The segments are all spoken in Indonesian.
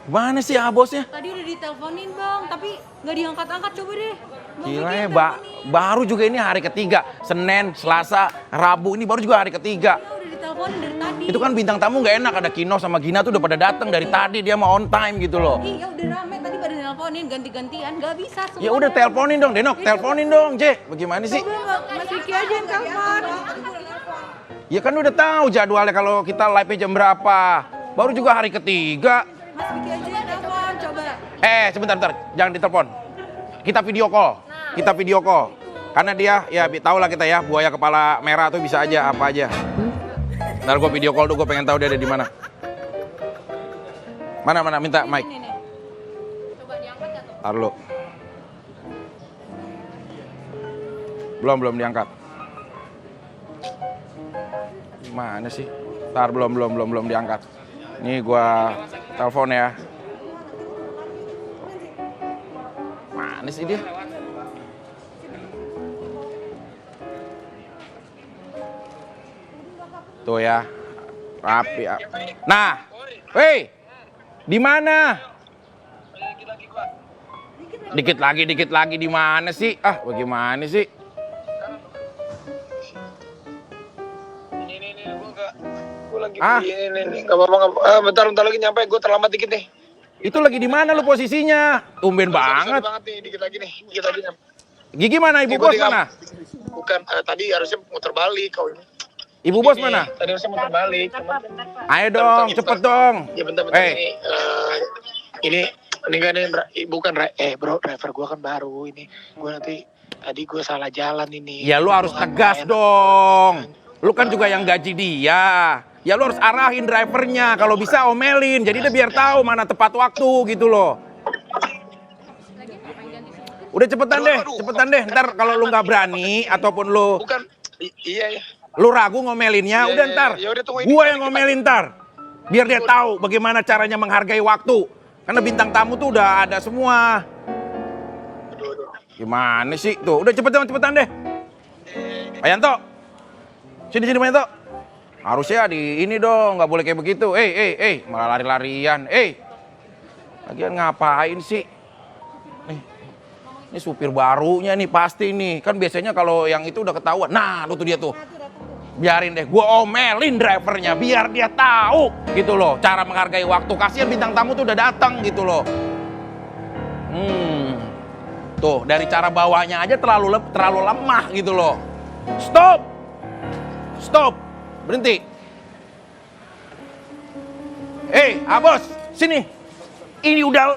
Mana sih bosnya? Tadi udah diteleponin bang, tapi nggak diangkat-angkat, coba deh. Bang Gila Vicky ya, yang teleponin. baru juga ini hari ketiga. Senin, Selasa, Rabu, ini baru juga hari ketiga. Iya, udah diteleponin dari tadi. Itu kan bintang tamu nggak enak, ada Kino sama Gina tuh udah pada datang dari tadi, dia mau on time gitu loh. Iya udah rame, tadi pada nelponin ganti-gantian, nggak bisa semua. Ya udah teleponin dong, Denok, teleponin dong, J. Bagaimana sih? Coba Mas Vicky aja yang telepon. Ya kan udah tahu jadwalnya kalau kita live jam berapa. Baru juga hari ketiga. Mas Vicky aja yang telepon, coba. Sebentar, jangan ditelepon. Kita video call. Kita video call. Karena dia, ya tau lah kita ya, buaya kepala merah tuh bisa aja, apa aja. Ntar gue video call tuh, gue pengen tahu dia ada di mana. Mana, minta mic. Ini nih. Coba diangkat nggak tuh? Taruh lu. Belum diangkat. Mana sih? Ntar belum diangkat. Nih gua telepon ya. Mana sih dia? Tuh ya, rapi. Nah, hei, di mana? Dikit lagi di mana sih? Bagaimana sih? Ini gue lagi ini nggak apa-apa. Bentar lagi nyampe, gue terlambat dikit nih. Itu lagi di mana lu posisinya? Tumben Sorry banget. banget nih, dikit lagi nyampe. Gigi mana? Ibu bos mana? Bukan, tadi harusnya muter balik kau ini. Ibu bos mana? Tadi harusnya muter balik. Ayo dong, cepet dong. Ya bentar ini kan bukan bro, driver gue kan baru ini. Gue tadi gue salah jalan ini. Ya lu harus Gua kan tegas enak. dong. Lu kan juga yang gaji dia. Ya lu harus arahin drivernya. Kalau bisa omelin. Jadi dia biar tahu mana tepat waktu gitu loh. Udah cepetan deh. Ntar kalau lu nggak berani ataupun lu Bukan, iya ya. lu ragu ngomelinnya, Iya, udah iya, ntar. iya. Ya udah, tunggu ini. Gua yang ngomelin ntar. Biar dia tahu bagaimana caranya menghargai waktu. Karena bintang tamu tuh udah ada semua. Aduh. Gimana sih? Tuh, udah cepetan deh. Pak Yanto. Sini Pak Yanto. Harusnya di ini dong, nggak boleh kayak begitu. Malah lari-larian. Lagian ngapain sih? Ini supir barunya nih pasti nih. Kan biasanya kalau yang itu udah ketahuan. Nah, lu tuh dia tuh. Biarin deh, gua omelin drivernya biar dia tahu gitu loh, cara menghargai waktu. Kasihan bintang tamu tuh udah datang gitu loh. Tuh, dari cara bawanya aja terlalu lemah gitu loh. Stop. Berhenti. Bos, sini. Ini udah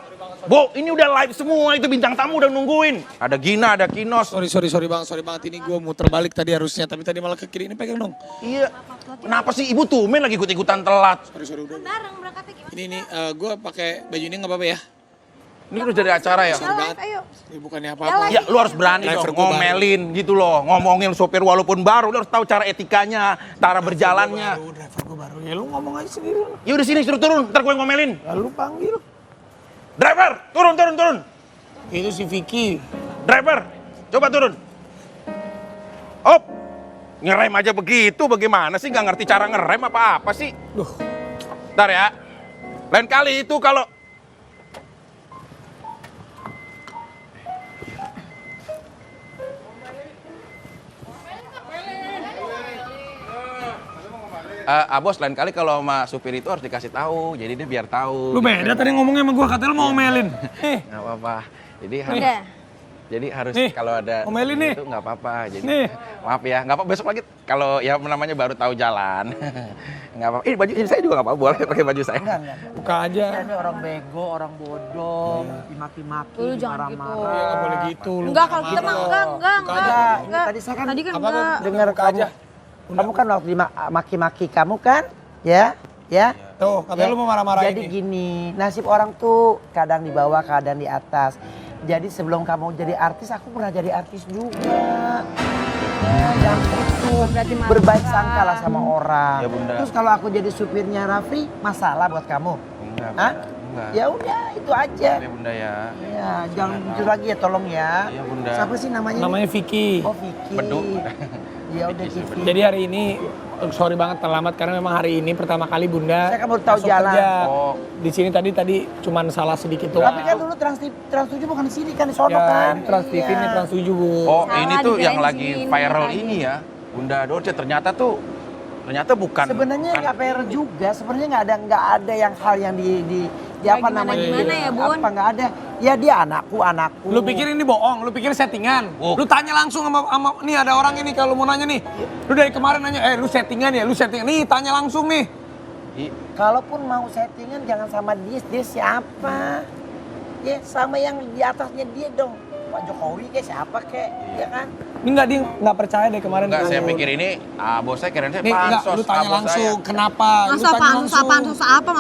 live semua, itu bintang tamu udah nungguin. Ada Gina, ada Kinos. Sorry bang, sorry banget ini gue muter balik tadi harusnya, tapi tadi malah ke kiri. Ini pegang dong. Iya. Kenapa sih ibu tumen lagi ikut-ikutan telat? Sorry udah. Bareng berangkatnya gimana? Ini gue pakai baju ini nggak apa-apa ya? Ini udah dari acara ya? Sorry banget. Ayo. Ini bukannya apa-apa. Ya, lu harus berani Driver dong gua ngomelin gitu loh. Ngomongin sopir walaupun baru, lu harus tahu cara etikanya, cara berjalannya. Driver gue baru. Ya lu ngomong aja sendiri. Ya udah sini, suruh turun, ntar gue ngomelin. Lalu panggil. Driver, turun. Itu si Vicky. Driver, coba turun. Op, ngerem aja begitu, bagaimana sih? Nggak ngerti cara ngerem apa sih? Duh. Ntar ya, lain kali itu kalau... Bos, lain kali kalau sama supir itu harus dikasih tahu, jadi dia biar tahu. Lu beda tadi ngomongnya sama gue, katanya lu mau omelin. Nggak apa-apa. Jadi harus Nih, kalau ada omelin nih. itu nggak apa-apa. Jadi Nih. maaf ya, nggak apa besok lagi kalau ya namanya baru tahu jalan. Nggak apa. Baju ini saya juga nggak apa-apa, boleh pakai baju saya. Enggak. Buka aja. Ini orang bego, orang bodoh, dimaki-maki, Lu jangan gitu. dimarah-marah. Iya nggak boleh gitu. Lu Enggak, kalau kita mah enggak. Enggak. Tadi saya kan Tadi kan apa-apa. enggak. dengar Buka kamu. aja. Kamu kan waktu dimaki-maki kamu kan? Ya. Tuh, katanya lu mau marah-marahin Jadi nih. gini, nasib orang tuh kadang di bawah, kadang di atas. Jadi sebelum kamu jadi artis, aku pernah jadi artis juga. Ya, yang itu Berarti marah. berbaik sangka lah sama orang. Ya, Bunda. Terus kalau aku jadi supirnya Raffi, masalah buat kamu? Enggak, Hah? enggak. Ya udah, itu aja. Ya Bunda ya. Ya, jangan muncul lagi ya, tolong ya. Iya, Bunda. Siapa sih namanya? Namanya Vicky. Oh, Vicky. Bedu. Dia udah TV. Jadi hari ini sorry banget terlambat karena memang hari ini pertama kali Bunda Saya kan baru tahu masuk jalan. kerja. Oh. Di sini tadi cuman salah sedikit doang. Tapi kan dulu Trans 7 bukan di sini kan di sono Ya, kan. ini Trans TV ini Trans 7 Bu. Oh, Salah, ini tuh yang dikirain lagi sini, viral tadi. ini ya. Bunda Dorce ternyata bukan. Sebenarnya bukan- nggak PR juga, sebenarnya nggak ada yang hal yang di Ya, apa gimana- namanya? gimana ya, Bun? Apa nggak ada? Ya dia anakku. Lu pikir ini bohong, lu pikir settingan. Oh. Lu tanya langsung sama nih ada orang ini kalau mau nanya nih. Lu dari kemarin nanya, lu settingan ya, lu settingan. Nih tanya langsung nih. I- Kalaupun mau settingan jangan sama dia siapa? Ya sama yang di atasnya dia dong. Pak Jokowi kayak siapa kayak, ya kan? Ini dia nggak percaya deh kemarin. Enggak, saya tuh. pikir ini bos saya kirain saya Nih enggak, pansos. lu tanya bos langsung saya. kenapa? Lu Masa tanya pansos langsung. pansos apa?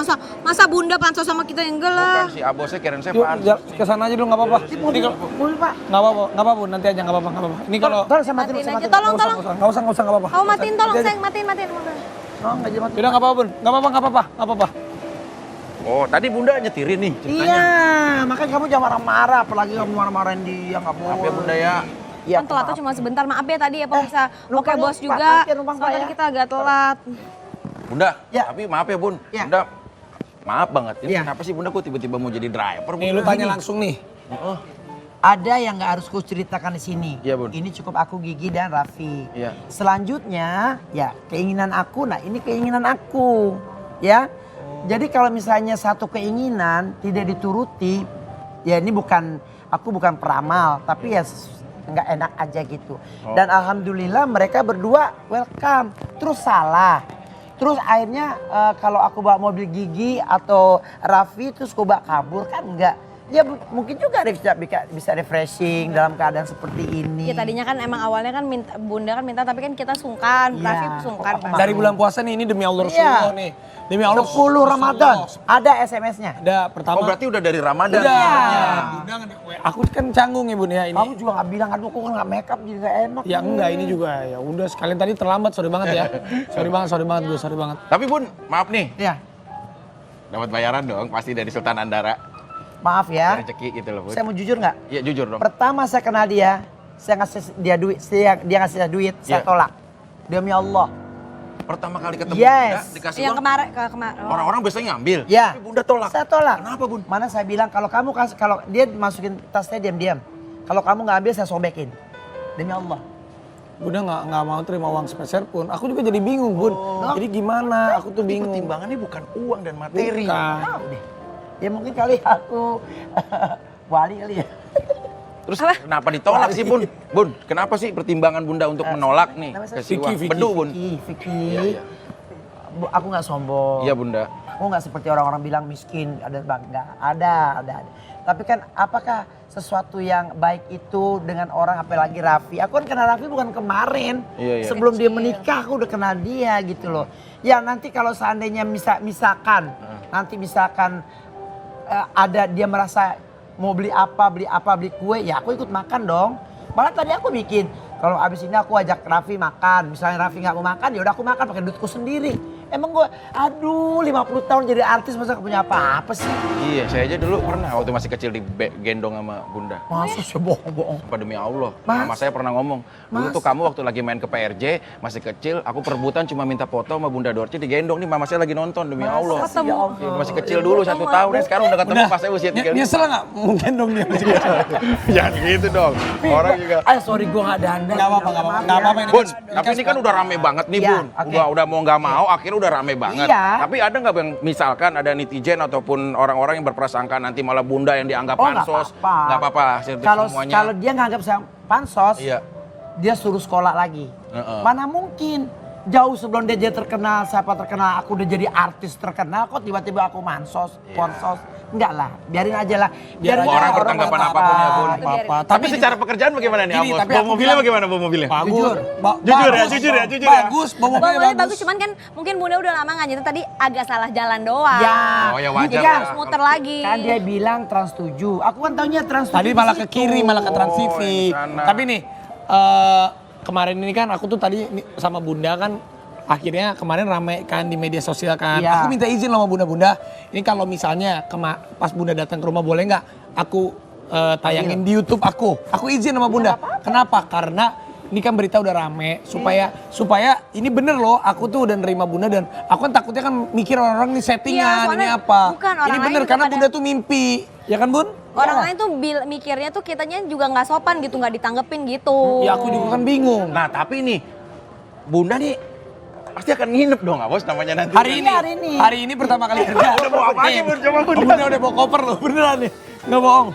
Masa Bunda pansos sama kita yang enggak Bukan lah. si bos saya kirain saya Yuk, pansos. kesana aja dulu nggak apa-apa. Mobil, Ini mobil Pak. nggak apa-apa, Bu. Nanti aja nggak apa-apa. Ini kalau Tolong saya matiin, Matiin saya aja, matiin. tolong. nggak usah nggak apa-apa. Kamu matiin tolong, Nanti aja. sayang, matiin. Oh, nggak jadi matiin. Udah nggak apa-apa, Bun. Nggak apa-apa. Oh, tadi Bunda nyetirin nih ceritanya. Iya, makanya kamu jangan marah-marah, apalagi kamu marah-marahin dia, nggak boleh. Maaf ya, Bunda, ya. Iya, Kan telatnya maaf. cuma sebentar, maaf ya tadi ya pemirsa. numpang Oke bos ya, Pak. juga. Maaf ya, numpang, Pak, Soalnya ya. tadi kita agak telat. Bunda, Ya. tapi maaf ya Bun. Ya. Bunda, maaf banget. Ini Ya. kenapa sih Bunda kok tiba-tiba mau jadi driver? Nih lu tanya langsung nih. Oh, Ada yang nggak harus ku ceritakan di sini. Iya, Bun. Ini cukup aku, Gigi dan Raffi. Iya. Selanjutnya, ya keinginan aku. Nah ini keinginan aku, ya. Jadi kalau misalnya satu keinginan tidak dituruti, ya ini aku bukan peramal, tapi ya nggak enak aja gitu. Dan alhamdulillah mereka berdua welcome. Terus salah. Terus akhirnya kalau aku bawa mobil Gigi atau Raffi terus aku bawa kabur kan enggak. Ya mungkin juga bisa refreshing dalam keadaan seperti ini. Ya tadinya kan emang awalnya kan Bunda kan minta tapi kan kita sungkan, Iya. Raffi sungkan. Kok- Dari bulan puasa nih, ini demi Allah Iya. Rasulullah nih. Demi Allah. 10 Ramadan ada SMS-nya. Ada pertama. oh berarti udah dari Ramadan. Udah. Iya. Bunda nggak- aku kan canggung ya Bun ya ini. Kamu juga nggak bilang, aduh kok nggak make up jadi nggak enak. Ya enggak, ini juga ya udah sekalian tadi terlambat, sorry banget ya. sorry banget gue, sorry banget. Tapi Bun, maaf nih. Ya, Dapat bayaran dong pasti dari Sultan Andara. maaf ya. Rezeki gitu loh Bun. Saya mau jujur nggak? Iya jujur dong. Pertama saya kenal dia, saya ngasih dia duit, dia ngasih saya duit, saya Iya. tolak. Demi Allah. Pertama kali ketemu Yes. Bunda dikasih Yang uang. kemarin. Orang-orang biasanya ngambil. Ya. Tapi Bunda tolak. Saya tolak. Kenapa Bun? Mana saya bilang kalau kamu kasih, kalau dia masukin tasnya diam-diam. Kalau kamu nggak ambil saya sobekin. Demi Allah. Bunda nggak mau terima uang sepeser pun. Aku juga jadi bingung Bun. Jadi gimana? Aku tuh Tapi bingung. pertimbangannya bukan uang dan materi. Bukan. Tahu deh. Ya mungkin kali aku wali kali ya. Terus kenapa ditolak sih Bun? Bun, kenapa sih pertimbangan Bunda untuk menolak nih? Namanya Kasih Vicky, uang. Vicky. Bedu Bun. Vicky. Iya, iya. Aku nggak sombong. Iya Bunda. Aku nggak seperti orang-orang bilang miskin, ada bangga, ada. Tapi kan apakah sesuatu yang baik itu dengan orang apalagi Raffi? Aku kan kenal Raffi bukan kemarin. Iya, iya. Sebelum dia menikah aku udah kenal dia gitu loh. Ya nanti kalau seandainya misalkan ada dia merasa mau beli kue, ya aku ikut makan dong. Malah tadi aku bikin, kalau abis ini aku ajak Raffi makan, misalnya Raffi nggak mau makan, ya udah aku makan pakai duitku sendiri. Emang gue, aduh 50 tahun jadi artis masa gak punya apa-apa sih? Iya, saya aja dulu pernah waktu masih kecil digendong sama Bunda. Masa sih bohong-bohong? Sumpah demi Allah. Mas? Mama saya pernah ngomong, dulu tuh kamu waktu lagi main ke PRJ, masih kecil, aku perebutan cuma minta foto sama Bunda Dorce digendong nih, mama saya lagi nonton demi Allah. Ketemu. Ya Allah. Iya, masih kecil dulu 1 tahun, nih sekarang udah ketemu pas saya usia 3 Nyesel nggak mungkin dong dia masih kecil. Jangan gitu dong. Orang juga. Sorry gue gak dandan. Nggak apa-apa, nggak apa-apa. Nggak apa-apa, ini Bun, kan- tapi ini kan udah rame banget nih Iya, Bun. oke. Udah mau nggak mau, akhirnya udah rame banget. Iya. Tapi ada nggak yang misalkan ada netizen ataupun orang-orang yang berprasangka nanti malah Bunda yang dianggap Oh nggak pansos. apa-apa. Nggak apa-apa. Kalau kalau dia nganggap saya pansos, Iya. dia suruh sekolah lagi. Heeh. Mana mungkin? Jauh sebelum dia jadi terkenal, siapa terkenal, aku udah jadi artis terkenal, kok tiba-tiba aku mansos, pansos. Enggak lah, biarin aja lah. Biar aja orang bertanggapan apapun ya, Bun. Apa-apa. Tapi secara pekerjaan bagaimana nih, Gini, Abos? tapi Bawa aku mobilnya bilang- bagaimana bawa mobilnya? Bagus. Jujur. Jujur ya, Bagus, jujur ya, Bang. jujur ya. Bagus, bawa Bang, mobilnya bagus. bagus. Cuman kan mungkin Bunda udah lama nggak nyetir tadi agak salah jalan doang. Ya, Oh ya wajar ini lah. Harus muter lagi. Kan dia bilang Trans 7. Aku kan taunya Trans 7. Tadi malah ke kiri, malah ke Trans TV. Oh, yang sana. Tapi nih, kemarin ini kan aku tuh tadi sama Bunda kan akhirnya kemarin rame kan di media sosial kan. Iya. Aku minta izin sama Bunda-Bunda. Ini kalau misalnya pas Bunda datang ke rumah boleh nggak aku tayangin di YouTube aku. Aku izin sama Bunda. Kenapa? Karena ini kan berita udah rame supaya ini bener loh, aku tuh udah nerima Bunda dan aku kan takutnya kan mikir orang-orang ini settingan, Iya, ini soalnya apa. bukan, orang Ini lain bener juga karena pada- Bunda tuh mimpi, ya kan Bun? Orang lain tuh mikirnya tuh kitanya juga nggak sopan gitu, nggak ditanggepin gitu. Ya aku juga kan bingung. Nah tapi nih, Bunda nih pasti akan nginep dong, Bos, namanya nanti. Hari ini pertama kali kerja. Udah bawa apa aja, Nih, Bun? Coba, Bun. Bunda udah bawa koper loh, beneran nih. Nggak bohong.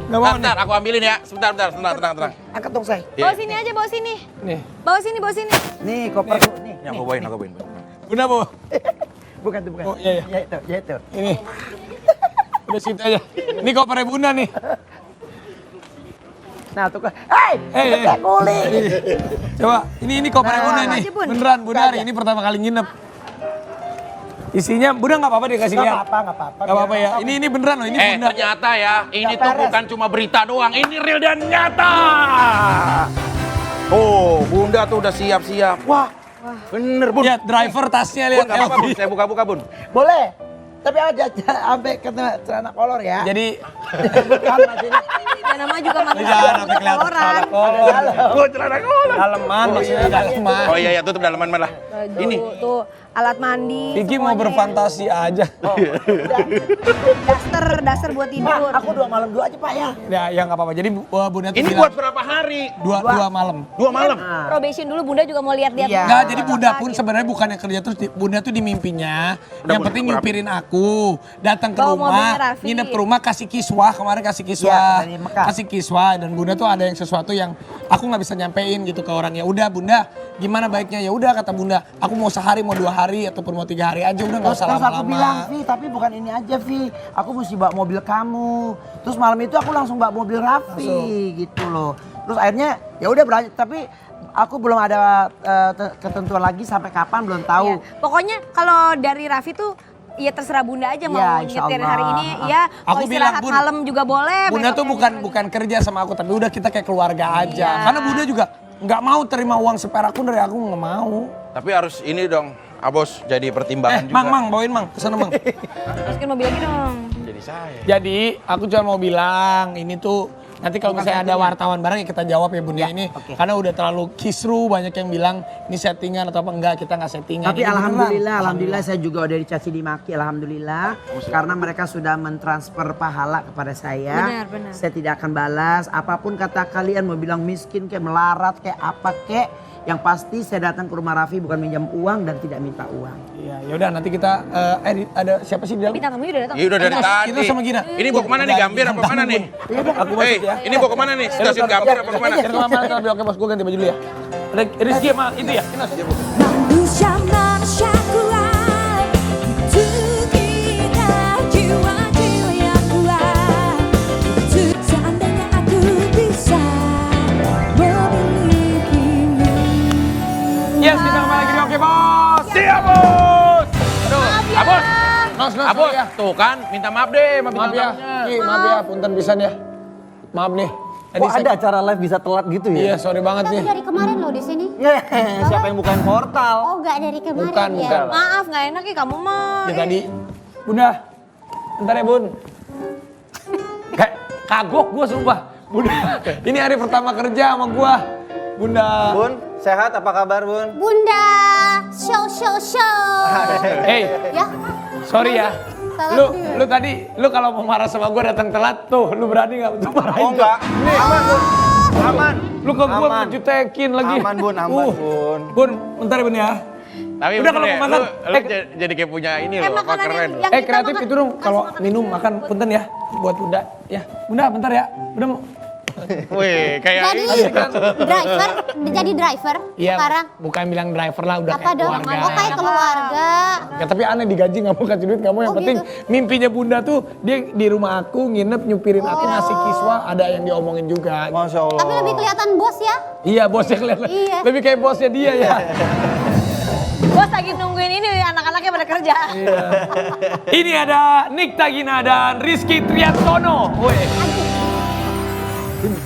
Nggak bohong nih. Bentar, aku ambilin ya. Sebentar, tenang. Angkat dong say. Bawa sini aja, bawa sini. Nih, Bawa sini, bawa sini. Nih koperku nih. Ini aku bawain. Bunda bawa. Bukan tuh bukan. Oh, iya. Ya itu. Ini. Udah situ aja. Ini kopernya Bunda nih. Nah tuh kan. Hei, kayak guling. Coba, ini kopernya Bunda nih. aja, Bun. Beneran Bunda hari ini pertama kali nginep. Isinya Bunda nggak apa-apa dikasih lihat. Nggak apa-apa. Nggak apa-apa ya. Ini beneran loh, ini Bunda. Ternyata ya, ini Nggak tuh beres. bukan cuma berita doang, ini real dan nyata. Oh, Bunda tuh udah siap-siap. Wah, bener Bun. Lihat driver tasnya Bun, lihat. nggak apa-apa Bun, saya buka-buka Bun. Boleh. Tapi aja sampai ke celana kolor ya. Jadi Bukan maksudnya. Ya namanya juga manusia. jangan sampai kelihatan Orang. Gua celana kolor. daleman maksudnya daleman. Oh iya, tutup dalaman malah. Baju, Ini. tuh alat mandi. Kiki mau semuanya. berfantasi aja. Daster buat tidur. Aku 2 malam dulu aja Pak ya. Ya nggak apa-apa. Jadi Bunda tuh Ini bilang buat berapa hari? dua malam. 2 malam. Probation dulu, Bunda juga mau lihat-lihat. Iya. Nggak, jadi Bunda Apa pun gitu. sebenarnya bukan yang kerja terus. Bunda tuh di mimpinya. Udah, Yang Bunda, penting berapa? nyupirin aku. Datang ke Bawa rumah. mobilnya Raffi. Nginep ke rumah kasih kiswah. Kemarin kasih kiswah. Iya, dari Mekah. Kasih kiswah. Dan Bunda tuh ada yang sesuatu yang aku nggak bisa nyampein gitu ke orang. Ya udah Bunda, gimana baiknya? Ya udah kata Bunda, aku mau sehari, mau 2 hari, ataupun mau 3 hari aja. Udah nggak usah Terus aku bilang, lama-lama. Vi, tapi bukan ini aja, Vi. Aku mesti bawa mobil kamu. Terus malam itu aku langsung bawa mobil Raffi, gitu loh. Terus akhirnya ya udah berlanjut, tapi aku belum ada ketentuan lagi sampai kapan belum tahu. Iya. Pokoknya kalau dari Raffi tuh ya terserah Bunda aja mau Ya, insya nyetir Allah. hari ini. Ya Aku mau bilang, istirahat Bun, malam juga boleh. Bunda tuh besoknya bukan kerja sama aku, tapi udah kita kayak keluarga aja. Iya. Karena Bunda juga nggak mau terima uang seperak pun dari aku, nggak mau. Tapi harus ini dong, Abos jadi pertimbangan juga. Mang, bawain Mang, kesana Mang. masukin mobil lagi dong. Jadi saya. Jadi aku cuma mau bilang, ini tuh nanti kalau misalnya ada wartawan bareng ya kita jawab ya Bunda ini. oke. Karena udah terlalu kisru, banyak yang bilang ini settingan atau apa, enggak, kita nggak settingan. Tapi Ini beneran. alhamdulillah saya juga udah dicaci dimaki, alhamdulillah. Karena mereka sudah mentransfer pahala kepada saya. Benar. Saya tidak akan balas, apapun kata kalian mau bilang miskin kayak melarat kayak apa kayak. Yang pasti saya datang ke rumah Raffi bukan minjam uang dan tidak minta uang. Iya, yaudah nanti kita, ada siapa sih di dalam? Bintang tamunya udah datang. Iya udah dari tadi. Kita sama Gina. Ini mau kemana nih, Gambir apa mana nih? Aku masuk ya. Ini mau kemana nih? Stasiun Gambir apa kemana? Kita kemana tapi oke bos, gue ganti baju dulu ya. Rizky sama itu ya, Inas. Manusia manusia kuat, itu kita jiwa-jiwa yang kuat. Itu seandainya aku bisa memilikimu. Yes, kita kembali lagi di Oke Bos. Siap, Bos. Aduh, Abos. Nos, Abos, ya. tuh kan minta maaf deh sama Maaf bintang ya, tamunya. Ki, maaf ya, punten pisan ya. Maaf nih. Kok ada acara live bisa telat gitu ya? Iya, sorry banget Tapi nih. dari kemarin loh di sini. Siapa yang bukain portal? Oh, enggak dari kemarin Bukan, ya. bukan. Maaf nggak enak ya kamu mah. Ya tadi, Bunda, bentar ya Bun. Kayak kagok gue sumpah. Bunda, ini hari pertama kerja sama gue. Bunda. Bun, sehat apa kabar Bun? Bunda, show. Hey, Ya, sorry ya. Salah. Lu tadi, lu kalau mau marah sama gue datang telat tuh, lu berani gak untuk marahin? Oh enggak, ini aman Bun. Aman. Lu ke gue Aman. ngejutekin lagi. Aman, Bun, aman, Bun. Bun, bentar ya Bun ya. Tapi Udah, bener kalau ya, mau makan, lu jadi kayak punya ini loh, apa makanan keren loh. yang kita Kreatif makan. itu dong, kalau minum makan punten ya, buat Bunda. Ya, Bunda bentar ya. Bunda mau. Wih, kayak jadi ini. driver, jadi driver Iya, sekarang. bukan bilang driver lah, udah Apa kayak dong? keluarga. Oh, kayak keluarga. Ya, tapi aneh digaji nggak mau kasih duit nggak mau. Yang Oh, penting mimpinya Bunda tuh dia di rumah aku nginep nyupirin aku ngasih kiswa, ada yang diomongin juga. Masya Allah. Tapi lebih kelihatan bos ya. Iya bosnya kelihatan. Iya. Lebih kayak bosnya dia ya. Bos lagi nungguin ini anak-anaknya pada kerja. Ini ada Nick Tagina dan Rizky Triantono. Woi,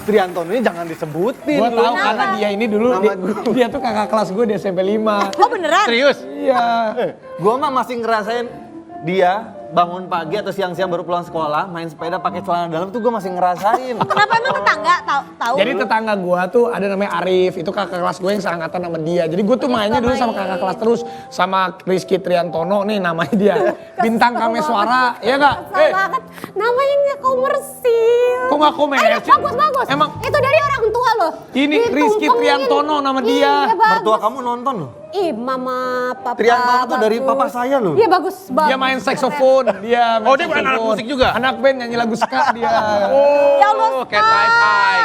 Triantono ini jangan disebutin. gue lu. tahu karena dia ini dulu Nama guru. dia tuh kakak kelas gue di SMP 5. Oh beneran? Serius? Iya. Gua mah masih ngerasain dia bangun pagi atau siang-siang baru pulang sekolah, main sepeda pakai celana dalam tuh gue masih ngerasain. Kenapa emang tetangga tahu? Jadi tetangga gua tuh ada namanya Arif, itu kakak kelas gue yang seangkatan sama dia. Jadi gue tuh mainnya dulu sama kakak kelas terus sama Rizky Triantono nih namanya dia. Bintang Kameswara, ya enggak? Banget. Namanya nggak komersil. Kok nggak komersil? Bagus. Emang itu dari orang tua loh. ini Rizky Ditumpengin. Triantono nama dia. Iya, bagus. Mertua kamu nonton loh. Ih, mama, papa. Triantono tuh dari bagus. papa saya loh. Iya, bagus. Dia main saksofon, dia main Oh, dia bukan anak saksofon. musik juga? Anak band nyanyi lagu ska dia. Ya Allah, Kayak tai.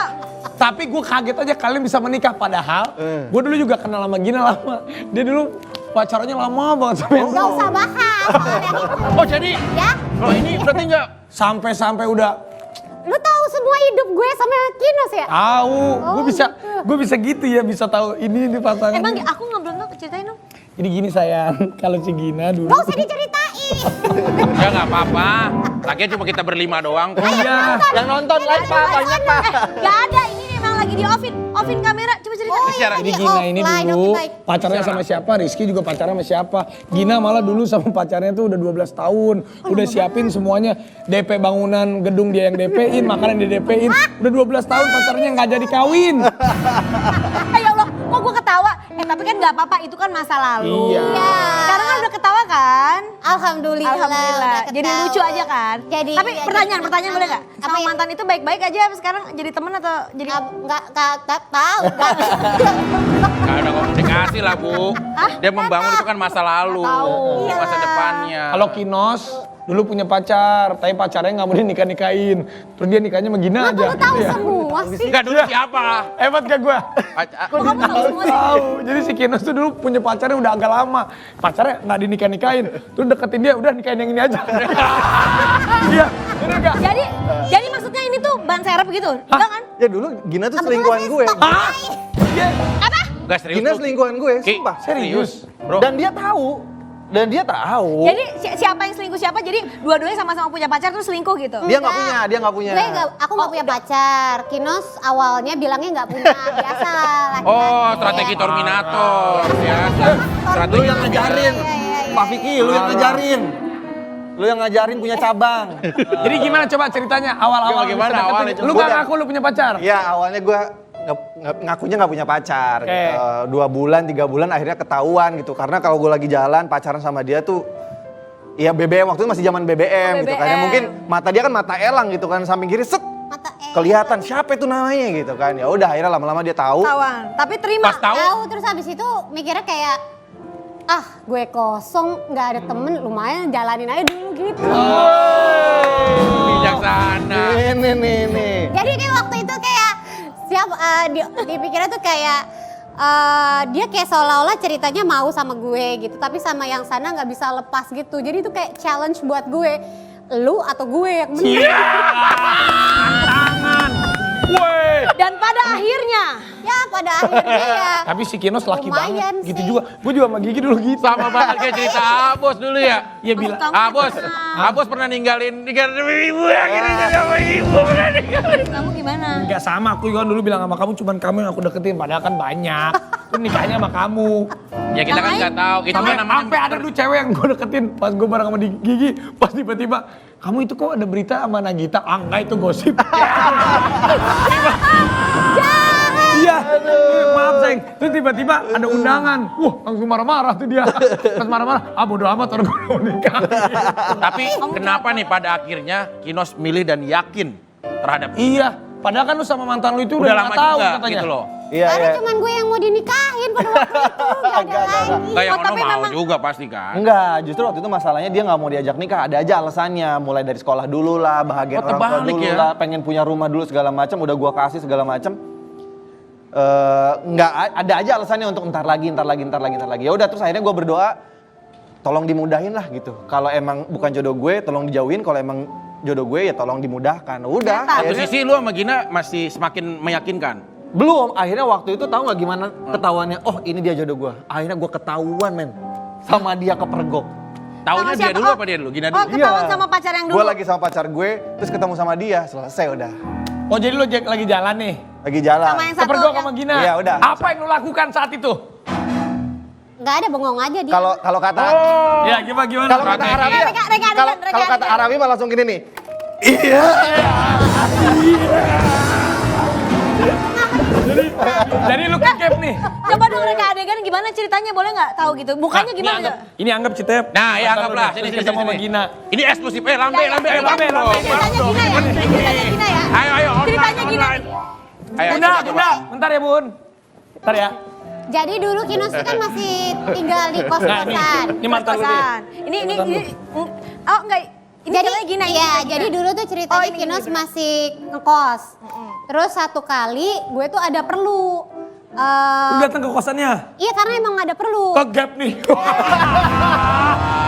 Tapi gue kaget aja kalian bisa menikah padahal gue dulu juga kenal sama Gina lama. Dia dulu pacarannya lama banget sama Enzo. Gak usah bahas. Oh jadi, Ya, oh ini berarti enggak? Sampai udah lu tahu semua hidup gue sama Kinos ya? tahu. Oh, Gue bisa gitu ya, bisa tahu ini pasangan. Emang aku nggak belum tahu, ceritain dong. Jadi gini sayang, kalau si Gina dulu. Gak usah diceritain. Ya nggak apa-apa. Lagian cuma kita berlima doang kok. Iya. Yang nonton live Pak, banyak Pak. Gak ada, ini memang lagi di offin kamera. Coba cerita. Oh, Siaran. Jadi Gina ini offline, dulu oke, baik. pacarnya sama siapa, Rizky juga pacarnya sama siapa. Gina malah dulu sama pacarnya tuh udah 12 tahun. Udah siapin semuanya. DP bangunan gedung dia yang DP-in, makanan dia DP-in. Udah 12 tahun pacarnya nggak jadi kawin. Ya Allah, kok gue ketawa? Tapi kan gak apa-apa, itu kan masa lalu. Iya. Sekarang kan udah ketawa kan? Alhamdulillah. Alhamdulillah. udah Jadi ketawa. lucu aja kan? Jadi Tapi pertanyaan boleh gak? Apa Sama ya? mantan itu baik-baik aja apa sekarang jadi temen atau jadi... Nggak tahu. Gak ada komunikasi lah Bu. Dia membangun itu kan masa lalu. Tahu. Masa depannya. Kalau Kinos dulu punya pacar, tapi pacarnya nggak mau dia nikah-nikahin. Terus dia nikahnya sama Gina aja. Lu tahu Iya. semua sih. Enggak dulu siapa? Hebat gak gue? Kok kamu tahu semua sih? Tahu. Jadi si Kinos tuh dulu punya pacarnya udah agak lama. Pacarnya nggak dinikah-nikahin. Terus deketin dia, udah nikahin yang ini aja. Iya, bener gak? Jadi maksudnya ini tuh ban serep gitu? Enggak kan? Ya dulu Gina tuh selingkuhan gue. Hah? Iya. Enggak serius. Gina Bu. selingkuhan gue, Ki, sumpah. serius. Bro. Dan dia tahu. Jadi siapa yang selingkuh siapa? Jadi dua-duanya sama-sama punya pacar terus selingkuh gitu? Dia nggak punya. Aku nggak punya pacar. Kinos awalnya bilangnya nggak punya. Biasa. laki-laki. Oh, strategi Terminator. Biasa. Lu Strategi yang ngajarin. Pak Vicky, lu yang ngajarin. Lu yang ngajarin punya cabang. Jadi gimana coba ceritanya awal-awal Gimana bisa deketin? awalnya, coba. Lu gak ngaku lu punya pacar? Ya awalnya gue ngakunya nggak punya pacar. Oke. Gitu. 2 bulan, 3 bulan akhirnya ketahuan gitu. Karena kalau gue lagi jalan pacaran sama dia tuh, ya BBM waktu itu masih zaman BBM gitu kan. Ya BBM. mungkin mata dia kan mata elang gitu kan, samping kiri set Mata kelihatan siapa itu namanya gitu kan. Ya udah akhirnya lama-lama dia tahu. Tawan. Tapi terima. Pas tahu. tahu terus habis itu mikirnya kayak gue kosong nggak ada temen lumayan jalanin aja dulu gitu. Bijaksana. Nih. Jadi kayak waktu itu kayak dipikirnya tuh kayak dia kayak seolah-olah ceritanya mau sama gue gitu, tapi sama yang sana nggak bisa lepas gitu. Jadi itu kayak challenge buat gue, lu atau gue yang menang. Tangan. Weh. Dan pada akhirnya. Ya pada akhirnya ya. Tapi si Kinos laki Lumayan banget. Gitu sih. juga. Gue juga sama Gigi dulu gitu. Sama banget kayak cerita Abos dulu ya. Iya bilang. Abos pernah ninggalin ibu ya. Akhirnya sama ibu pernah ninggalin. Kamu gimana? Enggak sama, aku juga dulu bilang sama kamu cuman kamu yang aku deketin. Padahal kan banyak. Itu nikahnya sama kamu. Ya kita kan nggak tahu. Itu kan namanya. Sampai ada dulu cewek yang gue deketin pas gue bareng sama Gigi. Pas tiba-tiba, kamu itu kok ada berita sama Nagita? Ah enggak, itu gosip. Iya, maaf sayang. Terus tiba-tiba ada undangan. Wah, langsung marah-marah tuh dia. Pas marah-marah, bodo amat orang gue mau nikah. Tapi kenapa nih pada akhirnya Kinos milih dan yakin terhadap Iya, padahal kan lu sama mantan lu itu udah udah lama 5 tahun juga katanya. gitu loh. Iya, Karena iya. cuman gue yang mau dinikahin pada waktu itu, gak ada lagi. Enggak yang Oh, ono tapi mau memang- juga pasti kan. Enggak, justru waktu itu masalahnya dia nggak mau diajak nikah. Ada aja alasannya, mulai dari sekolah dulu lah, bahagian Oh, orang tua terbalik dulu ya? lah, pengen punya rumah dulu segala macam, udah gua kasih segala macam. Nggak ada aja alasannya untuk ntar lagi. Ya udah terus akhirnya gua berdoa, tolong dimudahin lah gitu. Kalau emang bukan jodoh gue, tolong dijauhin. Kalau emang jodoh gue ya tolong dimudahkan. Udah. Satu akhirnya- sisi lu sama Gina masih semakin meyakinkan. Belum, akhirnya waktu itu tahu nggak gimana ketahuannya? Oh ini dia jodoh gue. Akhirnya gue ketahuan men, sama dia kepergok. Taunya Sama dia siapa? dulu Oh. apa dia dulu? Gina Oh, dulu. ketahuan sama pacar yang dulu. Gue lagi sama pacar gue, terus ketemu sama dia, selesai udah. Oh jadi lu lagi jalan nih? Lagi jalan. Sama yang satu Kepergok yang- sama Gina? Iya, udah. Apa yang lu lakukan saat itu? Nggak ada, bengong aja dia. Kalau kata Ya gimana? kalau kata Arabi ya, kalau kata Arabi mah langsung gini nih. Jadi lu kegap nih. Coba dong reka adegan gimana ceritanya, boleh nggak tahu gitu? Mukanya gimana? coba? Ini anggap Citep. Nah, ya anggaplah. Sini, Ketemu sama Gina. Ini eksklusif. Lambe. Ceritanya Gina ya, ceritanya Gina ya. Ayo, Ceritanya Gina. Ayo, Bunda, coba. Bunda. Bentar ya Bun. Bentar ya. Jadi dulu Kinos itu kan masih tinggal di kos-kosan. Ini mantan lu nih. Kosan. Ini oh enggak. Ini Jadi ceritanya Gina. iya, jadi dulu tuh ceritanya ini Kinos Gina. masih ngekos. Terus satu kali gue tuh ada perlu. Lu datang ke kosannya. Iya karena emang ada perlu. Kegap nih.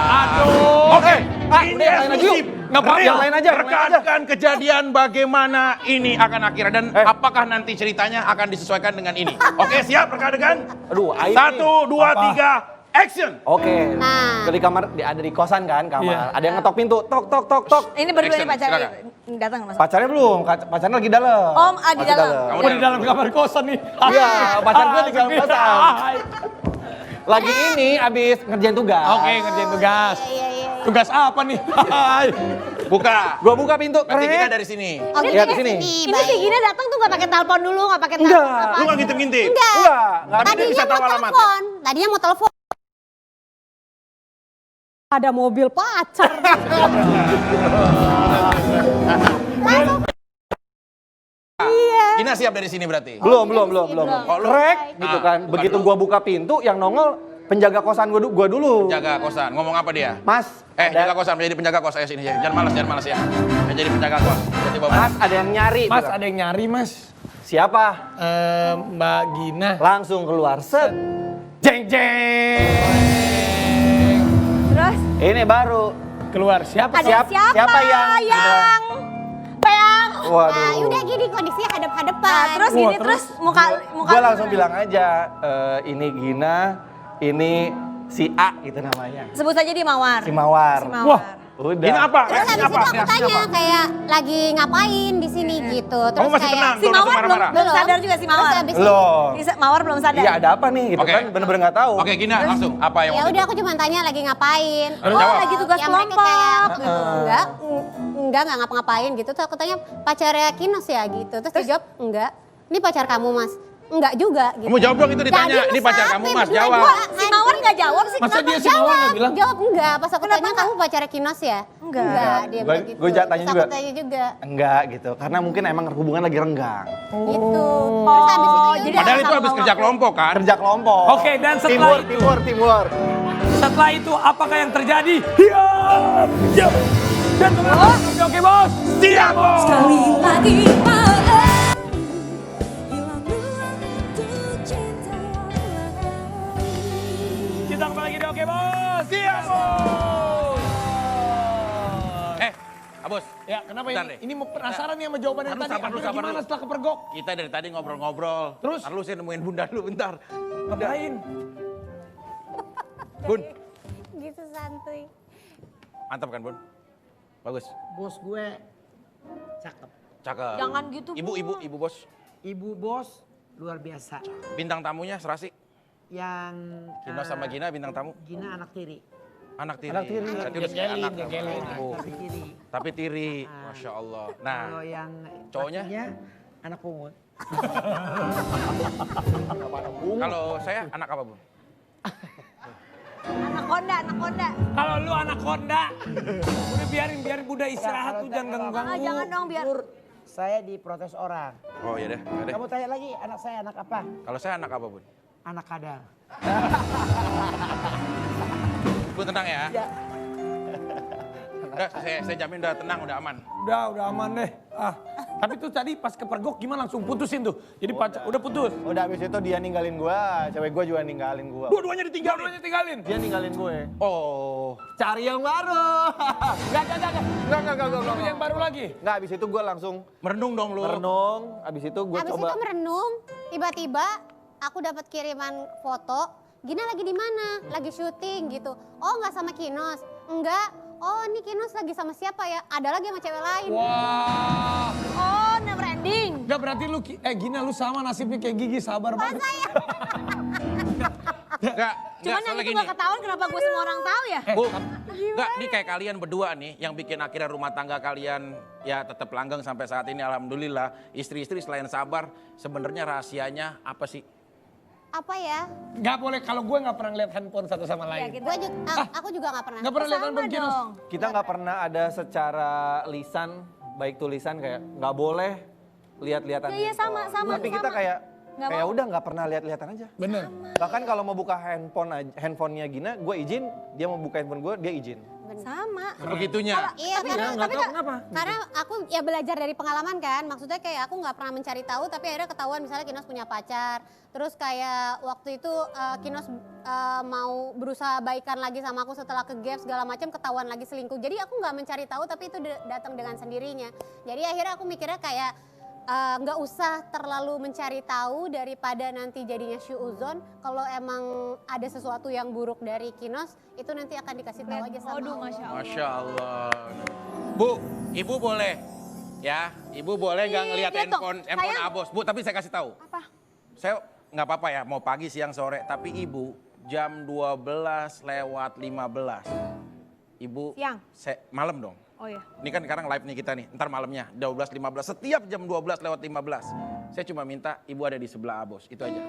Aduh. Oke, udah yang lain aja yuk. Nggak apa-apa. Yang lain aja. Rekakan kejadian bagaimana ini akan akhirnya dan apakah nanti ceritanya akan disesuaikan dengan ini. Oke, siap rekan-rekan? Aduh, aib nih. 1, 2, 3, action! Oke. Nah. Di kamar, ada di kosan kan kamar. Iya. Ada yang ngetok pintu, tok. Ini berdua Action, nih pacarnya. silakan. Datang Mas. Pacarnya belum, pacarnya lagi dalam. Om, di Masih dalam. Kamu Gua di dalam kamar kosan nih. Iya, pacar gue di dalam kosan. Hai. Lagi ini abis ngerjain tugas. Oke, ngerjain tugas. Iya. Tugas apa nih? Hai. Buka. Gua buka pintu, Berarti kita krek. dari sini. Oh, Iya, di sini. Ini si Gina datang tuh nggak pakai telepon dulu, nggak pakai telepon. Enggak. Lu nggak ngintip-ngintip? Enggak. Enggak. Tapi dia bisa Tadinya tahu mau alamatnya. telepon. Tadinya mau telepon. Ada mobil pacar. Gina siap dari sini berarti? Belum. Oh, lu- Krek gitu kan. bukan Begitu dulu. gua buka pintu, yang nongol penjaga kosan gua dulu. Jaga kosan. Ngomong apa dia? Mas, Jaga kosan, menjadi penjaga kos. Ayo sini ya. Jangan malas ya. Menjadi penjaga kos. Tiba-tiba Mas ada yang nyari. Mas, bilang. ada yang nyari, Mas. Siapa? Mbak Gina. Langsung keluar. Set. Jeng. Terus Ini baru. Keluar siapa? ada siapa, siapa yang Peang. Nah, Waduh. udah gini kondisinya hadap-hadapan. Nah, terus Wah, gini terus terus muka Gue langsung bilang aja, ini Gina, ini si A gitu namanya. sebut saja dia Mawar. Si Mawar. Si Mawar. Wah. Udah. Gina apa? Terus habis itu aku tanya kayak lagi ngapain di sini gitu. Terus Kamu masih kayak tenang? Si Belum langsung Mawar belum, marah-marah? belum sadar juga si Mawar. Terus habis itu Belum. Mawar belum sadar. Iya ada apa nih gitu Oke. kan bener-bener gak tahu. Oke, Gina langsung. Apa yang ya waktu udah itu? aku cuma tanya lagi ngapain. Harus jawab. lagi tugas Ya, mereka kelompok. kayak, enggak ngapa-ngapain gitu. Terus aku tanya pacarnya Kinos ya gitu. Terus dia jawab enggak. Ini pacar kamu Mas. Enggak juga gitu. Kamu jawab dong itu ditanya. Jadi Ini lu pacar siapa? kamu Mas, Berdua jawab. gua, Si Mawar nggak jawab sih. Masa Kenapa? dia si Mawar nggak bilang? Jawab enggak. Pas aku Kenapa tanya enggak? kamu pacarnya Kinos ya? Enggak. Dia Gua- bilang gitu. gua tanya Terus juga. aku tanya juga. Enggak gitu. Karena mungkin emang hubungan lagi renggang. Gitu. Terus habis itu ya jadi udah. Padahal itu habis kerja kelompok kan? Kerja kelompok. Oke, dan setelah itu. Teamwork. Setelah itu apakah yang terjadi? Diam. Dan teman-teman, oke bos. Siap, Bos. Sekali lagi Kita kembali lagi di oke bos. Siap bos. Abos. Ya kenapa Bentar ini? deh. Ini mau penasaran nih sama jawabannya Sabar, tadi. sabar dulu, Akhirnya sabar gimana dulu. setelah kepergok? Kita dari tadi ngobrol-ngobrol. Terus? Ntar lu saya nemuin bunda dulu bentar. Ngapain? Bun, Gitu santuy. mantap kan Bun? Bagus. Bos gue cakep. Cakep. Jangan gitu, Ibu bos. Ibu bos luar biasa. Bintang tamunya serasi. Yang Gina sama Gina bintang tamu. Gina anak tiri. Anak tiri. Anak tiri. Berarti udah kayak anak. Jengkelin. Oh, Tapi tiri. tapi tiri. Masya Allah. Nah, Kalau yang cowoknya? lakinya, anak pungut. kalau saya anak apa Bun? Anaconda. Kalau lu anak Honda, udah biarin Bunda istirahat tuh jangan ganggu. Jangan dong biar. Saya diprotes orang. Oh iya deh. Ya deh. Kamu tanya lagi anak saya anak apa? Kalau saya anak apa Bun? Anak kadal. Bun tenang ya. Ya. Udah, saya jamin udah tenang, udah aman. Udah aman deh. Tapi tuh tadi pas kepergok gimana langsung putusin tuh. Jadi pacar udah putus. Udah abis itu dia ninggalin gua, cewek gua juga ninggalin gua. Dua-duanya ditinggal. Dua-duanya tinggalin. Dia ninggalin gue. Oh. Cari yang baru. Enggak. Yang baru lagi. Enggak, abis itu gue langsung Merenung dong lu. merenung. Abis itu gue Habis coba. itu merenung, tiba-tiba aku dapat kiriman foto. Gina lagi di mana? Lagi syuting gitu. Oh nggak sama Kinos? Enggak. Oh ini Kinos lagi sama siapa ya? Ada lagi sama cewek lain. Wah. Oh, never ending. Enggak berarti lu Gina lu sama nasibnya kayak Gigi sabar banget. Enggak, Cuman yang itu gak ketahuan kenapa gue semua orang tahu ya? Bu, enggak, ini kayak kalian berdua nih yang bikin akhirnya rumah tangga kalian ya tetap langgeng sampai saat ini alhamdulillah. Istri-istri selain sabar, sebenarnya rahasianya apa sih? Apa ya? Gak boleh, kalau gue gak pernah lihat handphone satu sama Ya, lain. gitu. Aku juga gak pernah. Gak pernah lihat Sama handphone Kinos. dong. Kita nggak pernah ada secara lisan, baik tulisan kayak nggak boleh lihat-lihatan. Iya, sama. Tapi kita kayak Nggak kayak mau. udah nggak pernah lihat-lihatan aja. Bener. Bahkan kalau mau buka handphonenya Gina, gue izin. Dia mau buka handphone gue, dia izin. Sama. Begitunya. Iya, nggak tahu kenapa. karena aku ya belajar dari pengalaman kan. Maksudnya kayak aku nggak pernah mencari tahu, tapi akhirnya ketahuan misalnya Kinos punya pacar. Terus kayak waktu itu Kinos mau berusaha baikan lagi sama aku setelah ke gap segala macam, ketahuan lagi selingkuh. Jadi aku nggak mencari tahu, tapi itu datang dengan sendirinya. Jadi akhirnya aku mikirnya kayak nggak usah terlalu mencari tahu daripada nanti jadinya syuuzon. Kalau emang ada sesuatu yang buruk dari Kinos, itu nanti akan dikasih tahu aja sama Aduh, Allah. Masya Allah. Masya Allah. Bu, ibu boleh ya, ibu boleh nggak ngelihat Iya, Tok. handphone Sayang. Abos. Bu, tapi saya kasih tahu. Apa? Saya nggak apa-apa ya, mau pagi, siang, sore. Tapi ibu jam 12 lewat 15. Ibu, Siang. malam dong. Oh ya. Ini kan sekarang live nih kita nih, ntar malamnya 12.15. Setiap jam 12 lewat 15. Saya cuma minta ibu ada di sebelah Abos, itu aja.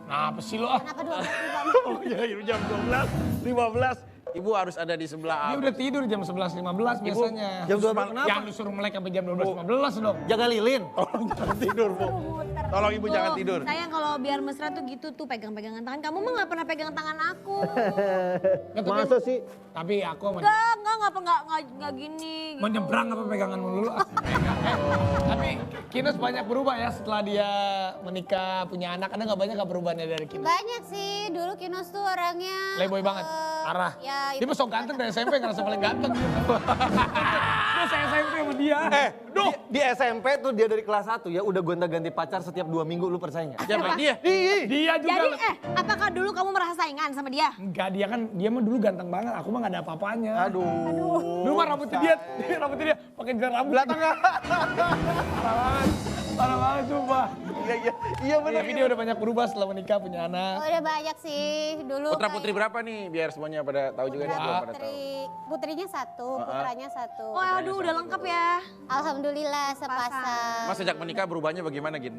Nah, apa sih lo ah? Kenapa 12 Bang? Oh ya, jam 12.15. Ibu harus ada di sebelah Dia Abos. udah tidur jam 11.15 biasanya. Jam 12 kenapa? Jangan lu suruh melek sampai jam 12.15 dong. Jaga lilin. Tolong jangan tidur, Bu. Tolong ibu jangan tidur. Sayang kalau biar mesra tuh gitu tuh pegang-pegangan tangan. Kamu mah gak pernah pegang tangan aku. Masa sih? Tapi aku sama Enggak gini. Gitu. menyeberang apa pegangan dulu. Tapi Kinos banyak berubah ya setelah dia menikah, punya anak. Ada nggak banyak nggak perubahannya dari Kinos? Banyak sih, dulu Kinos tuh orangnya Playboy banget, parah. Ya, Dia mah sok ganteng dari SMP, ngerasa paling ganteng. Terus saya SMP sama dia. Di SMP tuh dia dari kelas 1 ya udah gonta-ganti pacar setiap 2 minggu, lu percaya nggak? Siapa dia? Dia juga. Jadi apakah dulu kamu merasa saingan sama dia? Enggak, dia mah dulu ganteng banget. Aku mah gak ada apa-apanya. Aduh. Dulu mah rambutnya dia pakai jerat rambut. Belakang nggak? Parah banget coba. Iya benar. Tapi dia udah banyak berubah setelah menikah, punya Oh, anak. udah banyak sih dulu. Putra putri berapa nih? Biar semuanya pada tahu juga nih. Putra belum pada tahu. putrinya 1, putranya 1. Oh aduh udah lengkap ya. Alhamdulillah sepasang. Mas sejak menikah berubahnya bagaimana, Gin?